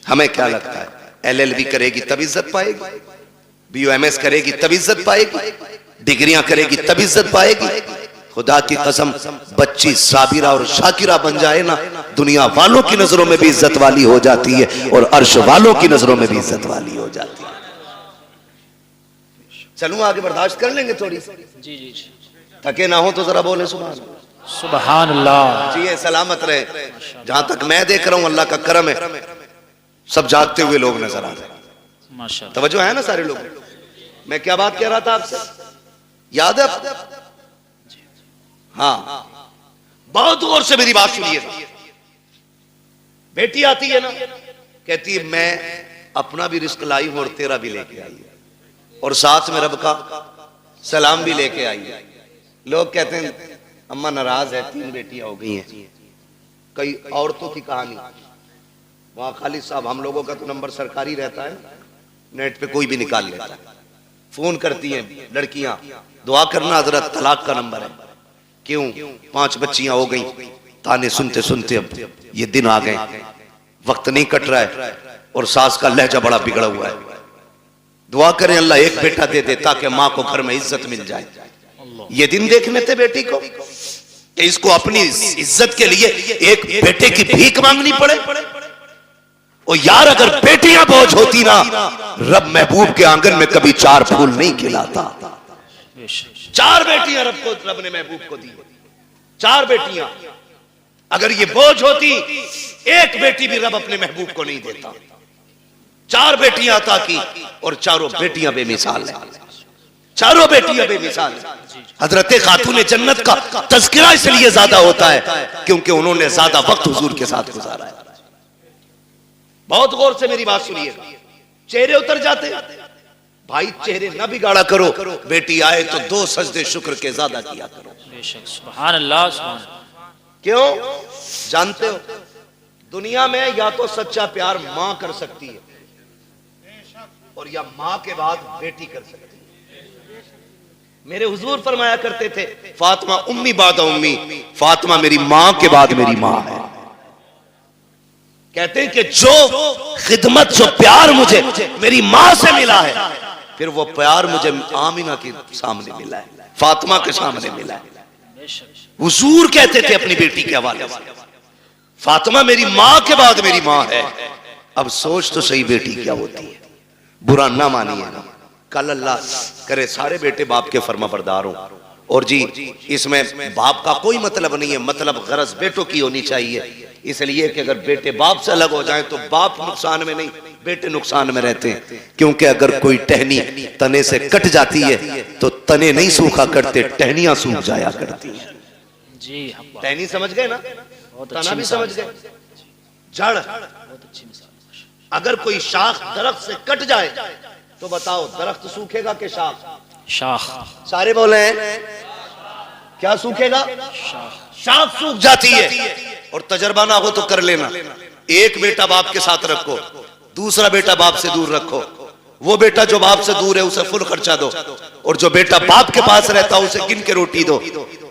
हमें क्या लगता है, LLB करेगी तब इज्जत पाएगी, BOMS करेगी तब इज्जत पाएगी, डिग्रियां करेगी तब इज्जत पाएगी? खुदा की कसम, बच्ची साबिरा और शाकिरा बन जाए ना, दुनिया वालों की नजरों में भी इज्जत वाली हो जाती है और अर्श वालों की नजरों में भी इज्जत वाली हो जाती है। चलूं आगे, बर्दाश्त कर लेंगे थोड़ी? जी जी जी, थके ना हो तो जरा बोले सुभान सुभान अल्लाह। जी सलामत रहे। जहां तक मैं देख रहा हूं अल्लाह का करम है, सब जागते हुए लोग नजर आ रहे हैं। माशाल्लाह, तवज्जो है ना सारे लोग? मैं क्या बात कह रहा था आपसे, याद है? हाँ, बहुत गौर से मेरी बात सुनिए। बेटी आती है ना, कहती है मैं अपना भी रिस्क लाई हूं और तेरा भी लेके आई है, और साथ में रब का सलाम भी लेके आई है। लोग कहते हैं अम्मा नाराज है, 3 बेटियां हो गई हैं। कई औरतों की कहानी, वहां खालिद साहब, हम लोगों का तो नंबर सरकारी रहता है, नेट पे कोई भी निकाल लेता है। फोन करती हैं लड़कियां, दुआ करना हजरत, तलाक का नंबर है। क्यों? 5 बच्चियां हो गई। ताने सुनते सुनते अब ये दिन आ गए, वक्त नहीं कट रहा है और सास का लहजा बड़ा बिगड़ा हुआ है। दुआ करें अल्लाह एक बेटा दे दे ताकि माँ को घर में इज्जत मिल जाए। ये दिन देखने थे बेटी को कि इसको अपनी इज्जत के लिए एक बेटे की भीख मांगनी पड़े। और यार अगर बेटियां बोझ होती ना, रब महबूब के आंगन में कभी 4 फूल नहीं खिलाता। 4 बेटियां रब ने महबूब को दी, 4 बेटियां। अगर ये बोझ होती, एक बेटी भी रब अपने महबूब को नहीं देता। 4 बेटियां अता की और चारों बेटियां बेमिसाल हैं, चारों बेटियां बेमिसाल हैं। हजरत खातून जन्नत का तज़किरा इसलिए ज्यादा होता है क्योंकि उन्होंने ज्यादा वक्त हुजूर के साथ गुजारा है। बहुत गौर से मेरी बात सुनिएगा, चेहरे उतर जाते भाई, चेहरे न बिगाड़ा करो। बेटी आए तो 2 सजदे शुक्र के ज्यादा किया करो। सुभान अल्लाह, सुभान। क्यों? जानते हो दुनिया में या तो सच्चा प्यार मां कर सकती है और या मां के बाद बेटी कर सकती है। मेरे हुजूर फरमाया करते थे, फातिमा उम्मी बादा उम्मी, फातिमा मेरी मां के बाद मेरी मां है। कहते हैं कि जो खिदमत, जो प्यार मुझे मेरी मां से मिला है, फिर वो प्यार मुझे आमिना के सामने मिला है, फातिमा के सामने मिला है। हुजूर कहते थे अपनी बेटी के हवाले से, फातिमा मेरी मां के बाद मेरी मां है। अब सोच तो सही बेटी क्या होती है, बुरा ना मानिए ना। कल अल्लाह करे सारे बेटे बाप के फर्माबरदार हों। और जी इसमें बाप का कोई मतलब नहीं है, मतलब गरज बेटों की होनी चाहिए। इसलिए कि अगर बेटे बाप से अलग हो जाएं तो बाप नुकसान में नहीं, बेटे नुकसान में रहते हैं। क्योंकि अगर कोई टहनी तने से कट जाती है तो तने नहीं सूखा करते, टहनियां सूख जाया करती हैं। जी, टहनी समझ गए ना, तना भी समझ गए, जड़। अगर कोई शाख दरख्त से कट जाए तो बताओ दरख्त सूखेगा कि शाख? शाख। सारे बोले हैं क्या सूखेगा? शाख सूख जाती है। और तजर्बा ना हो तो कर लेना, एक बेटा बाप के साथ रखो, दूसरा बेटा बाप से दूर रखो। वो बेटा जो बाप से दूर है उसे फुल खर्चा दो, और जो बेटा बाप के पास रहता है उसे गिन के रोटी दो।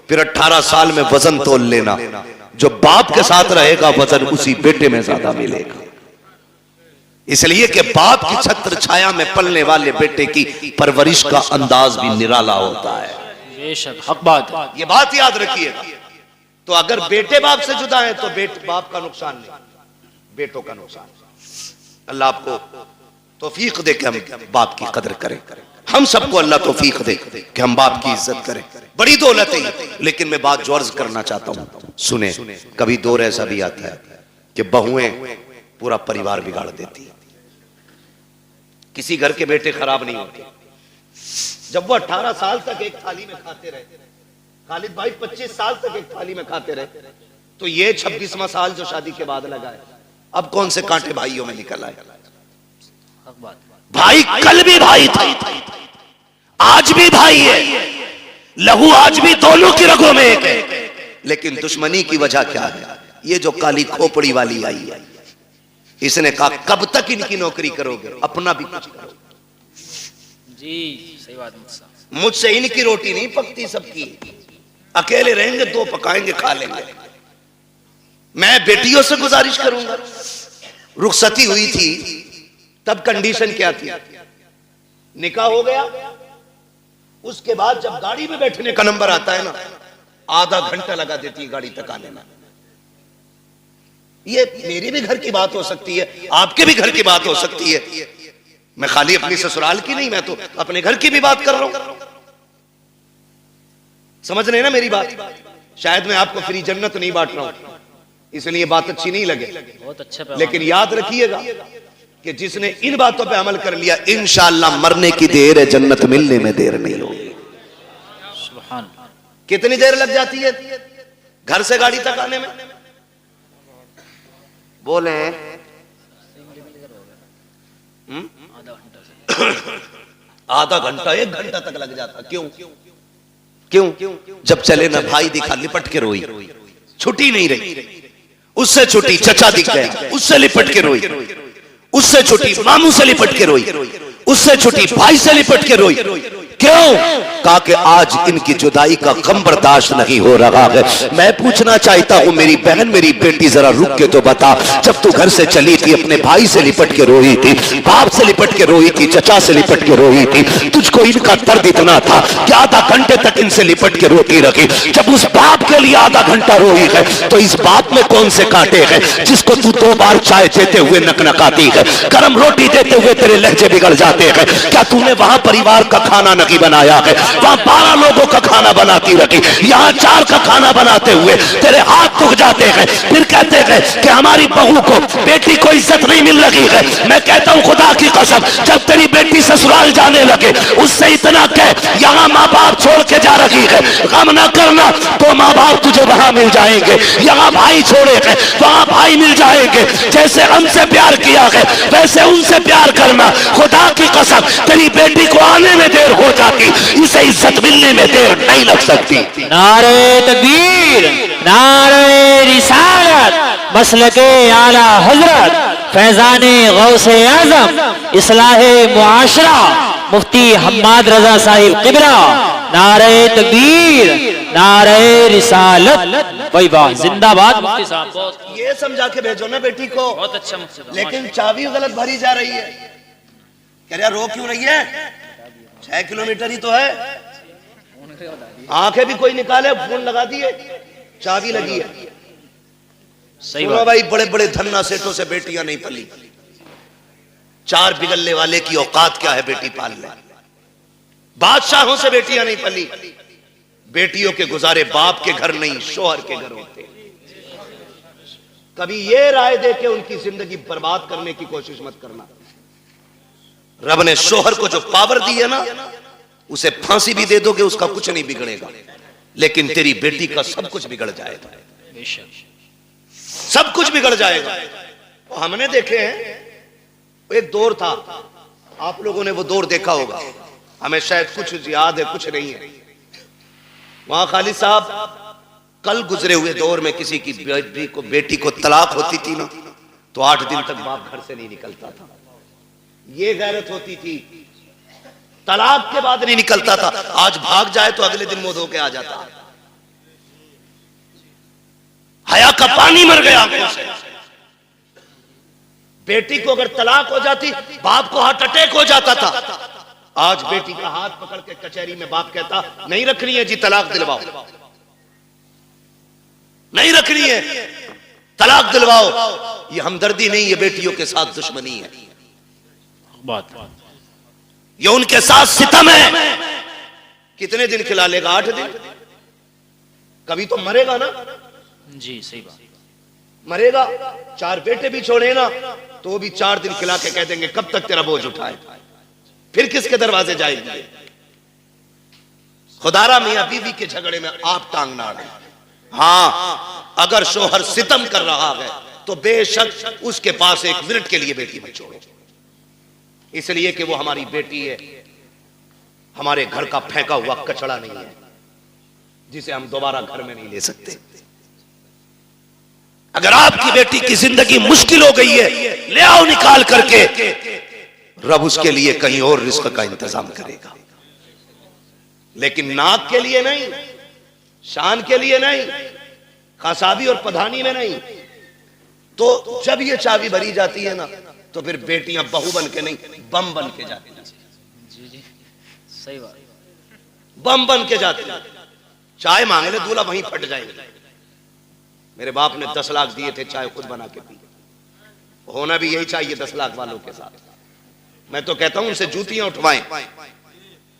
फिर 18 साल में वजन तोल लेना, जो बाप के साथ रहेगा वजन उसी बेटे में ज्यादा मिलेगा। इसलिए कि बाप की छत्र छाया में पलने वाले बेटे की परवरिश का अंदाज भी निराला होता है। बेशक हक बात, ये बात याद रखिएगा। तो अगर बेटे बाप से जुदा है तो बाप का नुकसान नहीं, बेटों का नुकसान। अल्लाह आपको तौफीक दे के हम बाप की कदर करें। हम सबको अल्लाह तौफीक दे कि हम बाप की इज्जत करें। बड़ी दौलत है ये। लेकिन मैं बात जो अर्ज करना चाहता हूं, सुने, कभी दौर ऐसा भी आता है कि बहुएं पूरा परिवार बिगाड़ देती है। किसी घर के बेटे खराब नहीं होते। जब वो 18 साल तक एक थाली में खाते रहे, खालिद भाई 25 साल तक एक थाली में खाते रहे, तो ये 26वां साल जो शादी के बाद लगा है, अब कौन से कांटे भाइयों में निकल आए। भाई कल भी भाई था, आज भी भाई है, लहू आज भी दोनों की रगों में एक है। लेकिन दुश्मनी की वजह क्या है? ये जो काली खोपड़ी वाली आई है, इसने कहा कब तक इनकी नौकरी करोगे, अपना भी कुछ करो। जी सही बात। मुझसे इनकी रोटी नहीं पकती, सबकी। अकेले रहेंगे, 2 पकाएंगे, खा लेंगे। मैं बेटियों से गुजारिश करूंगा। रुखसती हुई थी तब कंडीशन क्या थी? निकाह हो गया, उसके बाद जब गाड़ी में बैठने का नंबर आता है ना, आधा घंटा लगा देती है गाड़ी तक आने में। ये मेरी भी घर की बात हो सकती है, आपके भी घर की बात हो सकती है। मैं खाली अपनी ससुराल की नहीं, मैं तो अपने घर की भी बात कर रहा हूं। समझ रहे हैं ना मेरी बात? शायद मैं आपको फ्री जन्नत नहीं बांट रहा हूं, इसलिए बात अच्छी नहीं लगे। बहुत अच्छा। लेकिन याद रखिएगा कि जिसने इन बातों पे अमल कर लिया, इंशाअल्लाह मरने की देर है, जन्नत मिलने में देर नहीं होगी। सुभान। कितनी देर लग जाती है घर से गाड़ी तक आने में? बोले आधा घंटा 1 घंटा तक लग जाता। क्यों? क्यों? जब चले ना भाई दिखा, लिपट के रोई, छुट्टी नहीं रही। उससे छुट्टी चचा दिख गया, उससे लिपट के रोई। उससे छुट्टी मामू से लिपट के रोई। उससे छुट्टी भाई से लिपट के रोई। क्यों? कहा कि आज इनकी जुदाई का गम बर्दाश्त नहीं हो रहा है। मैं पूछना चाहता हूं मेरी बहन, मेरी बेटी, जरा रुक के तो बता, जब तू घर से चली थी अपने भाई से लिपट के रोई थी, बाप से लिपट के रोई थी, चचा से लिपट के रोई थी, तुझको इनका दर्द इतना था कि आधा घंटे तक इनसे लिपट के रोती रही। जब उस बाप के लिए आधा घंटा रोई है, तो इस बाप में कौन से कांटे हैं जिसको तू 2 बार चाय देते हुए नकनकाती है, गरम रोटी देते हुए तेरे लहजे बिगड़ जाते हैं? क्या तूने वहां परिवार का खाना नहीं बनाया है? वहां 12 लोगों का खाना बनाती रही, यहां 4 का खाना बनाते हुए तेरे हाथ दुख जाते हैं। फिर कहते हैं कि हमारी बहू को, बेटी को इज्जत नहीं मिल रही है। मैं कहता हूं खुदा की कसम, जब तेरी बेटी ससुराल जाने लगे, उससे इतना कह, यहां माँ बाप छोड़ के जा रही है, गम ना करना, तो माँ बाप तुझे वहां मिल जाएंगे। यहां भाई छोड़े हैं, वहां भाई मिल जाएंगे। जैसे हमसे प्यार किया है, वैसे उनसे प्यार करना। खुदा की कसम, तेरी बेटी को आने में देर हो जाती, इसे इज्जत मिलने में देर नहीं लग सकती। नारे तकबीर, नारे रिसालत, मसलके आला हजरत, फैजाने गौसे आजम, इस्लाहे मुआशरा, मुफ्ती हम्माद रजा साहिब किबरा। नारे तकबीर, नारे रिसालत, वही बात, जिंदाबाद। मुफ्ती साहब बहुत ये समझा के भेजो ना बेटी को। बहुत अच्छा मुफ्ती साहब। लेकिन चाबी गलत भरी जा रही है। कह रहा रो क्यों रही है? 6 किलोमीटर ही तो है। आंखें भी कोई निकाले, फोन लगा दिए, चाबी लगी है। सही सुनो बात। भाई, बड़े बड़े धन्ना सेठों से बेटियां नहीं पली। 4 बिगलने वाले की औकात क्या है बेटी पालने? बादशाहों से बेटियां नहीं पली। बेटियों के गुजारे बाप के घर नहीं, शोहर के घर होते। कभी ये राय दे के उनकी जिंदगी बर्बाद करने की कोशिश मत करना। रब ने शोहर को जो पावर दी है ना, उसे फांसी भी दे दोगे उसका कुछ नहीं बिगड़ेगा, लेकिन तेरी बेटी का सब कुछ बिगड़ जाएगा। बेशक सब कुछ बिगड़ जाएगा। तो हमने देखे हैं, एक दौर था, आप लोगों ने वो दौर देखा होगा, हमें शायद कुछ याद है, कुछ नहीं है। वहां खालिद साहब, कल गुजरे हुए दौर में किसी की बेटी को तलाक होती थी ना, तो 8 दिन तक बाप घर से नहीं निकलता था। ये गैरत होती थी, तलाक के बाद नहीं निकलता था। आज भाग जाए तो अगले दिन मुंह धो के आ जाता। हया का पानी मर गया आंखों से। बेटी को अगर तलाक हो जाती, बाप को हार्ट अटैक हो जाता था। आज बेटी का हाथ पकड़ के कचहरी में बाप कहता, नहीं रखनी है जी, तलाक दिलवाओ, नहीं रखनी है, तलाक दिलवाओ। ये हमदर्दी नहीं, ये बेटियों के साथ दुश्मनी है। बात। ये उनके साथ सितम है। कितने दिन खिला लेगा? 8 दिन। कभी तो मरेगा ना, जी सही बात। मरेगा। 4 बेटे भी छोड़े ना तो वो भी 4 दिन खिला के कह देंगे कब तक तेरा बोझ उठाए, फिर किसके दरवाजे जाएंगे? खुदारा मियां बीवी के झगड़े में आप टांग ना अड़े। हाँ, अगर शोहर सितम कर रहा है तो बेशक उसके पास 1 मिनट के लिए बेटी मत छोड़ो, इसलिए कि वो हमारी बेटी है, हमारे घर का फेंका हुआ कचड़ा नहीं है जिसे हम दोबारा घर में नहीं ले सकते। अगर आपकी बेटी की जिंदगी मुश्किल हो गई है, ले आओ निकाल करके, रब उसके लिए कहीं और रिस्क का इंतजाम करेगा, लेकिन नाक के लिए नहीं, शान के लिए नहीं, कासाबी और पधानी में नहीं। तो जब ये चाबी भरी जाती है ना तो फिर बेटियां बहू बन के नहीं, बम बन के जाती हैं। जी जी सही बात। बम बन के जाती हैं। चाय मांगे ले दूल्हा वहीं फट जाएंगे। मेरे बाप ने 10 लाख दिए थे, चाय खुद बना के पी। होना भी यही चाहिए 10 लाख वालों के साथ। मैं तो कहता हूं उनसे जूतियां उठवाएं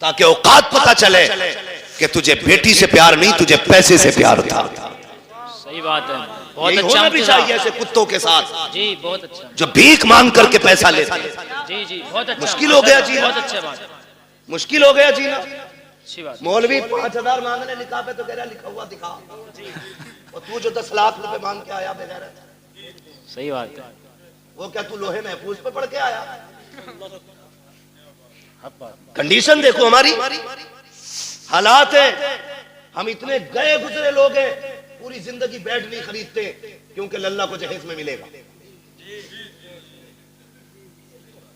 ताकि औकात पता चले कि तुझे बेटी से प्यार नहीं, तुझे पैसे से प्यार था। सही बात है, बहुत यही अच्छा होना भी इंतजाम। चाहिए ऐसे कुत्तों के साथ जी बहुत अच्छा। जो भीख मांग करके पैसा लेते हैं। जी जी बहुत अच्छा। मुश्किल हो गया जीना। बहुत अच्छा बात है, मुश्किल हो गया जीना। अच्छी बात। मौलवी 5000 मांगने निकाह पे तो कह रहा लिखा हुआ दिखा, और तू जो 10 लाख रुपए मांग के आया बगैर, सही बात है। वो क्या तू लोहे महफूज पे पढ़ के आया? हक बात। कंडीशन देखो हमारी, हालात है। हम इतने गए गुजरे लोग हैं, पूरी जिंदगी बेड नहीं खरीदते क्योंकि लल्ला को जहेज में मिलेगा।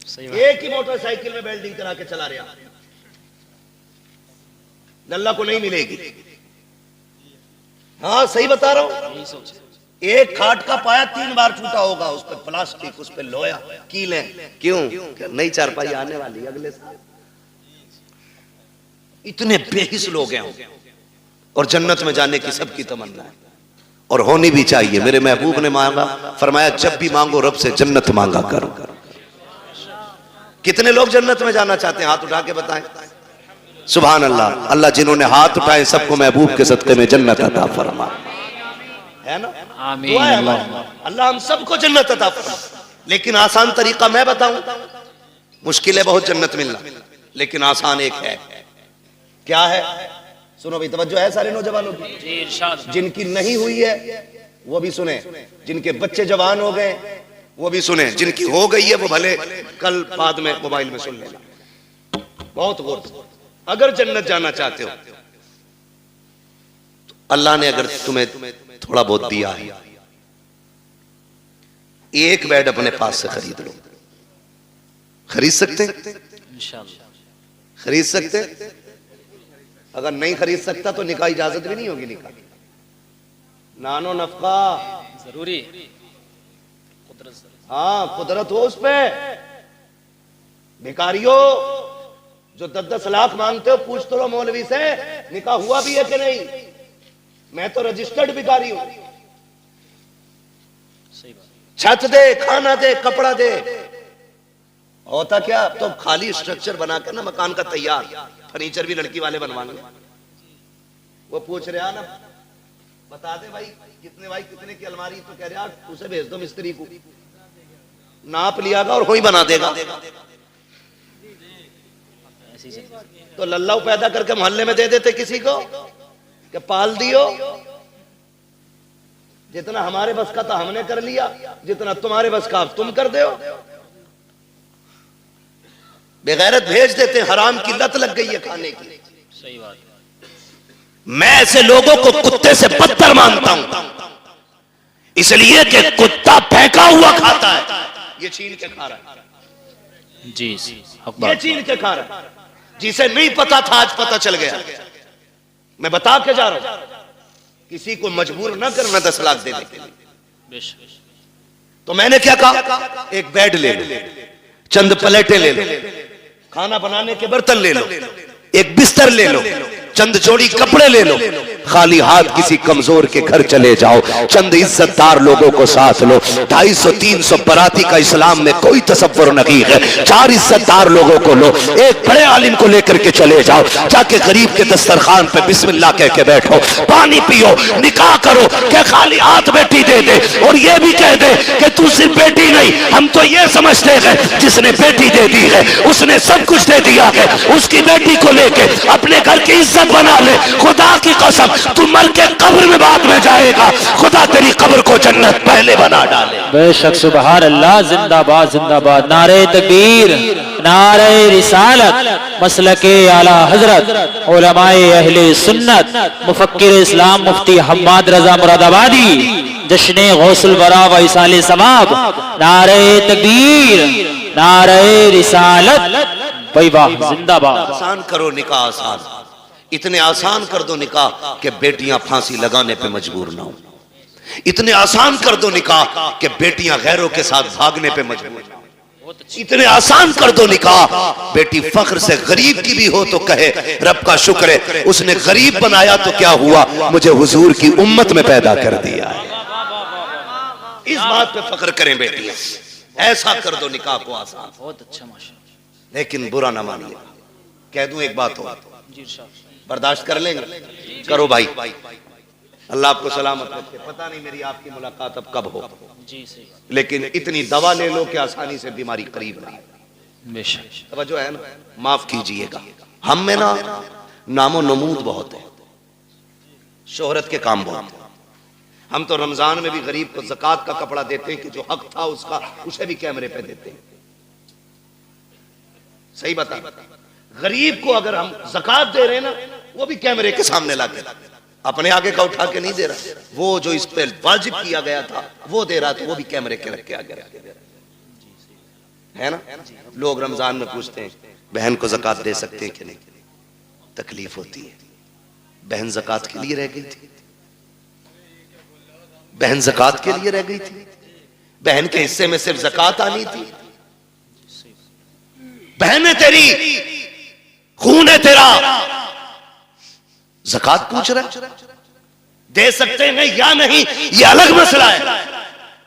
सही बात। एक ही मोटरसाइकिल में वेल्डिंग करा के चला रहा, लल्ला को नहीं मिलेगी। हाँ सही बता रहा हूं। यही सोच। एक खाट का पाया 3 बार टूटा होगा, उस पर प्लास्टिक, उस पर लोहा, कीलें। क्यों? नई चारपाई आने वाली अगले साल। इतने बेहिस लोग हैं और जन्नत में जाने की सबकी तमन्ना है, और होनी भी चाहिए। मेरे महबूब ने मांगा, फरमाया जब भी मांगो रब से जन्नत मांगा करो। कितने लोग जन्नत में जाना चाहते हैं? हाथ उठा के बताएं। सुभान अल्लाह। अल्लाह जिन्होंने हाथ उठाए सबको महबूब के सदके में जन्नत अता फरमा, है ना? आमीन। दुआ है हमारी। अल्लाह हम सबको जन्नत अता फरमा। लेकिन आसान तरीका मैं बताऊं, मुश्किल है बहुत जन्नत मिलना, लेकिन आसान एक है। क्या है? सुनो भाई, तवज्जो है सारे नौजवानों की। जी इरशाद। जिनकी नहीं हुई है वो भी सुने, जिनके बच्चे जवान हो गए वो भी सुने, जिनकी हो गई है वो भले कल बाद में मोबाइल में सुन लेना। बहुत गौर से, अगर जन्नत जाना चाहते हो तो अल्लाह ने अगर तुम्हें थोड़ा बहुत दिया है, एक बेड अपने पास से खरीद लो। खरीद सकते? इंशाअल्लाह खरीद सकते? अगर नहीं खरीद सकता तो निकाह इजाजत भी नहीं होगी। निकाह नानो नफका जरूरी कुदरत से। हाँ, कुदरत हो उस पे। भिखारियों जो 10-10 लाख मांगते हो, पूछ तो लो मौलवी से निकाह हुआ भी है कि नहीं। मैं तो रजिस्टर्ड भिखारी हूं। सही बात। छत दे, खाना दे, कपड़ा दे। होता क्या, तो खाली स्ट्रक्चर बनाकर ना मकान का तैयार, फर्नीचर भी लड़की वाले बनवाने। वो पूछ रहा ना, बता दे भाई कितने की अलमारी, तो कह रहा उसे भेज दो मिस्त्री को, नाप लियागा और वही बना देगा। ऐसी चीज। तो लल्लाऊ पैदा करके मोहल्ले में दे देते किसी को कि पाल दियो। जितना हमारे बस का था हमने कर लिया, जितना तुम्हारे बस का तुम कर दो। बेगैरत भेज देते, हराम की लत लग गई है खाने की। सही बात। मैं ऐसे लोगों को कुत्ते से बदतर मानता हूं, इसलिए कि कुत्ता फेंका हुआ खाता है, ये छीन के खा रहा है। जी हक ये बात। छीन के खा रहा है। जिसे नहीं पता था आज पता चल गया। मैं बता के जा रहा हूं, किसी को मजबूर न करना 10 लाख देने के लिए। बेशक। तो मैंने क्या कहा, एक बेड ले लो, चंद प्लेटें ले लो, खाना बनाने के बर्तन ले लो, एक बिस्तर ले लो, चंद जोड़ी कपड़े ले लो, खाली हाथ किसी कमजोर के घर चले जाओ, चंद इज्जतदार लोगों को साथ लो। 250-300 बराती का इस्लाम में कोई तसव्वुर नहीं है। 4 इज्जतदार लोगों को लो, एक बड़े आलिम को लेकर के चले जाओ, जाके गरीब के दस्तरखान पे बिस्मिल्लाह कह के बैठो, पानी पियो, निकाह करो, क्या खाली हाथ बेटी दे दे और ये भी कह दे कि तू सिर्फ बेटी नहीं, हम तो ये समझते हैं जिसने बेटी दे दी है उसने सब कुछ दे दिया है। उसकी बेटी को लेके अपने घर की इज्जत बना ले। खुदा की कसम तू मर के कब्र में बाद में जाएगा, खुदा तेरी कब्र को जन्नत पहले बना डाले। बेशक सुबहान अल्लाह, जिंदाबाद जिंदाबाद, नारे तकबीर, नारे रिसालत, मसलके आला हजरत, उलमाए अहले सुन्नत, मुफक्किर इस्लाम मुफ्ती हम्माद रजा मुरादाबादी, जश्ने गौसुल बरा व इसाले सवाब, नारे तकबीर, नारे रिसालत, भाई वाह, जिंदाबाद। आसान करो निकाह, आसान, इतने आसान कर दो निकाह कि बेटियां फांसी लगाने पे मजबूर ना हो। इतने आसान कर दो निकाह कि बेटियां गैरों के साथ भागने पे मजबूर ना हो। इतने आसान कर दो निकाह, बेटी फख्र से गरीब की भी हो तो कहे रब का शुक्र है उसने गरीब बनाया तो क्या हुआ, मुझे हुजूर की उम्मत में पैदा कर दिया है। इस बात पे फख्र करें बेटियां, ऐसा कर दो निकाह को आसान। बहुत अच्छा माशाल्लाह। लेकिन बुरा ना मानिए, कह दूं एक बात हो, जी साहब, बर्दाश्त कर लेंगे? करो भाई, अल्लाह आपको सलामत रखे। पता नहीं मेरी आपकी मुलाकात अब कब हो, जी सही, लेकिन इतनी दवा ले लो कि आसानी से बीमारी करीब है। बेशक। तवज्जो है ना? माफ कीजिएगा, हम में ना नामो नमूद बहुत है, शोहरत के काम बहुत है। हम तो रमजान में भी गरीब को ज़कात का कपड़ा देते हैं कि जो हक था उसका, उसे भी कैमरे पे देते हैं। सही बता, गरीब को अगर हम ज़कात दे रहे हैं ना, वो भी कैमरे के सामने लाके, अपने आगे का उठा के नहीं दे रहा, वो जो इस पे वाजिब किया गया था वो दे रहा, तो वो भी कैमरे के रख के आगे रख के, है ना? लोग रमजान में पूछते हैं बहन को ज़कात दे सकते हैं कि नहीं, तकलीफ होती है। बहन ज़कात के लिए रह गई थी, बहन ज़कात के लिए रह गई थी, बहन के हिस्से में सिर्फ ज़कात आनी थी। बहन है तेरी, खून है तेरा, ज़कात पूछ रहा है, दे सकते हैं या नहीं ये अलग मसला है,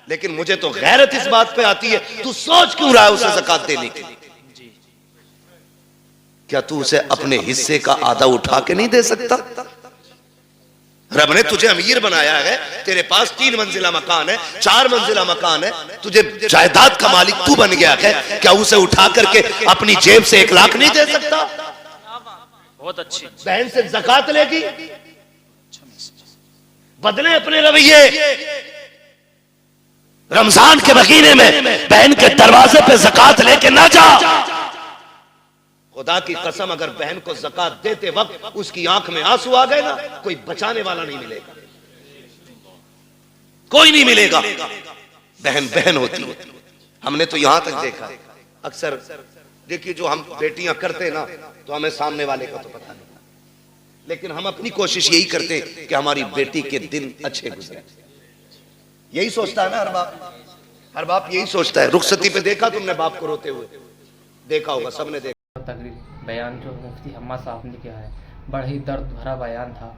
लेकिन मुझे तो गैरत इस बात पे आती है, तू सोच क्यों रहा है उसे ज़कात देने की? क्या तू उसे अपने हिस्से का आधा उठा के नहीं दे सकता? रब ने तुझे अमीर बनाया है, तेरे पास 3 मंजिला मकान है, 4 मंजिला मकान है, तुझे जायदाद का मालिक तू बन गया है, क्या उसे उठा करके अपनी जेब से 1 लाख नहीं दे सकता? बहुत अच्छी। बहन से ज़कात लेगी, बदले अपने रवैये। रमजान के महीने में बहन के दरवाजे पे ज़कात लेके ना जा। खुदा की कसम, अगर बहन को ज़कात देते वक्त उसकी आंख में आंसू आ गए ना, कोई बचाने वाला नहीं मिलेगा, कोई नहीं मिलेगा। बहन बहन होती है। हमने तो यहां तक देखा, अक्सर देखिए जो हम बेटियां करते ना, तो हमें सामने वाले का तो पता नहीं, लेकिन हम अपनी कोशिश यही करते कि हमारी बेटी के दिन अच्छे गुजरे। यही सोचता है ना हर बाप, हर बाप यही सोचता है। रुखसती पे देखा तुमने बाप को रोते हुए, देखा होगा, सबने देखा। तकरीर बयान जो मुफ्ती हम्मा साहब ने किया है, बड़ा ही दर्द भरा बयान था,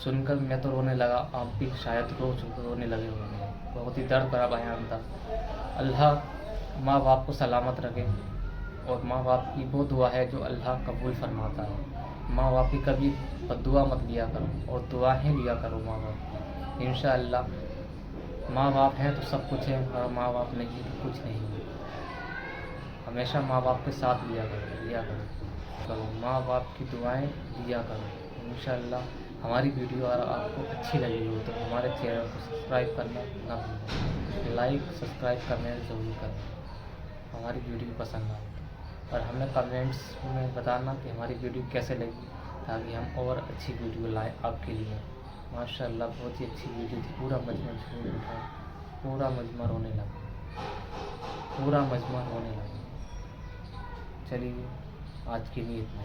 सुनकर मैं तो रोने लगा, आप भी शायद रोने लगे होंगे। बहुत ही दर्द भरा बयान था। अल्लाह माँ बाप को सलामत रखे, और माँ बाप की वो दुआ है जो अल्लाह कबूल फरमाता है। माँ बाप की कभी बद्दुआ मत लिया करो, और दुआएं लिया करो माँ बाप की। इंशाअल्लाह माँ बाप हैं तो सब कुछ है, और माँ बाप नहीं है तो कुछ नहीं है। हमेशा माँ बाप के साथ लिया करो, माँ बाप की दुआएं लिया करो। इंशाअल्लाह हमारी वीडियो अगर आपको अच्छी लगी हो तो हमारे चैनल को सब्सक्राइब करना ना भूलें, लाइक सब्सक्राइब करना ज़रूर करना हमारी वीडियो पसंद आए, और हमें कमेंट्स में बताना कि हमारी वीडियो कैसे लगी, ताकि हम और अच्छी वीडियो लाएँ आपके लिए। माशाअल्लाह बहुत ही अच्छी वीडियो थी, पूरा मजमा झूम उठा, पूरा मजमा रोने लगा, पूरा मजमा रोने लगा। चलिए आज के लिए इतना।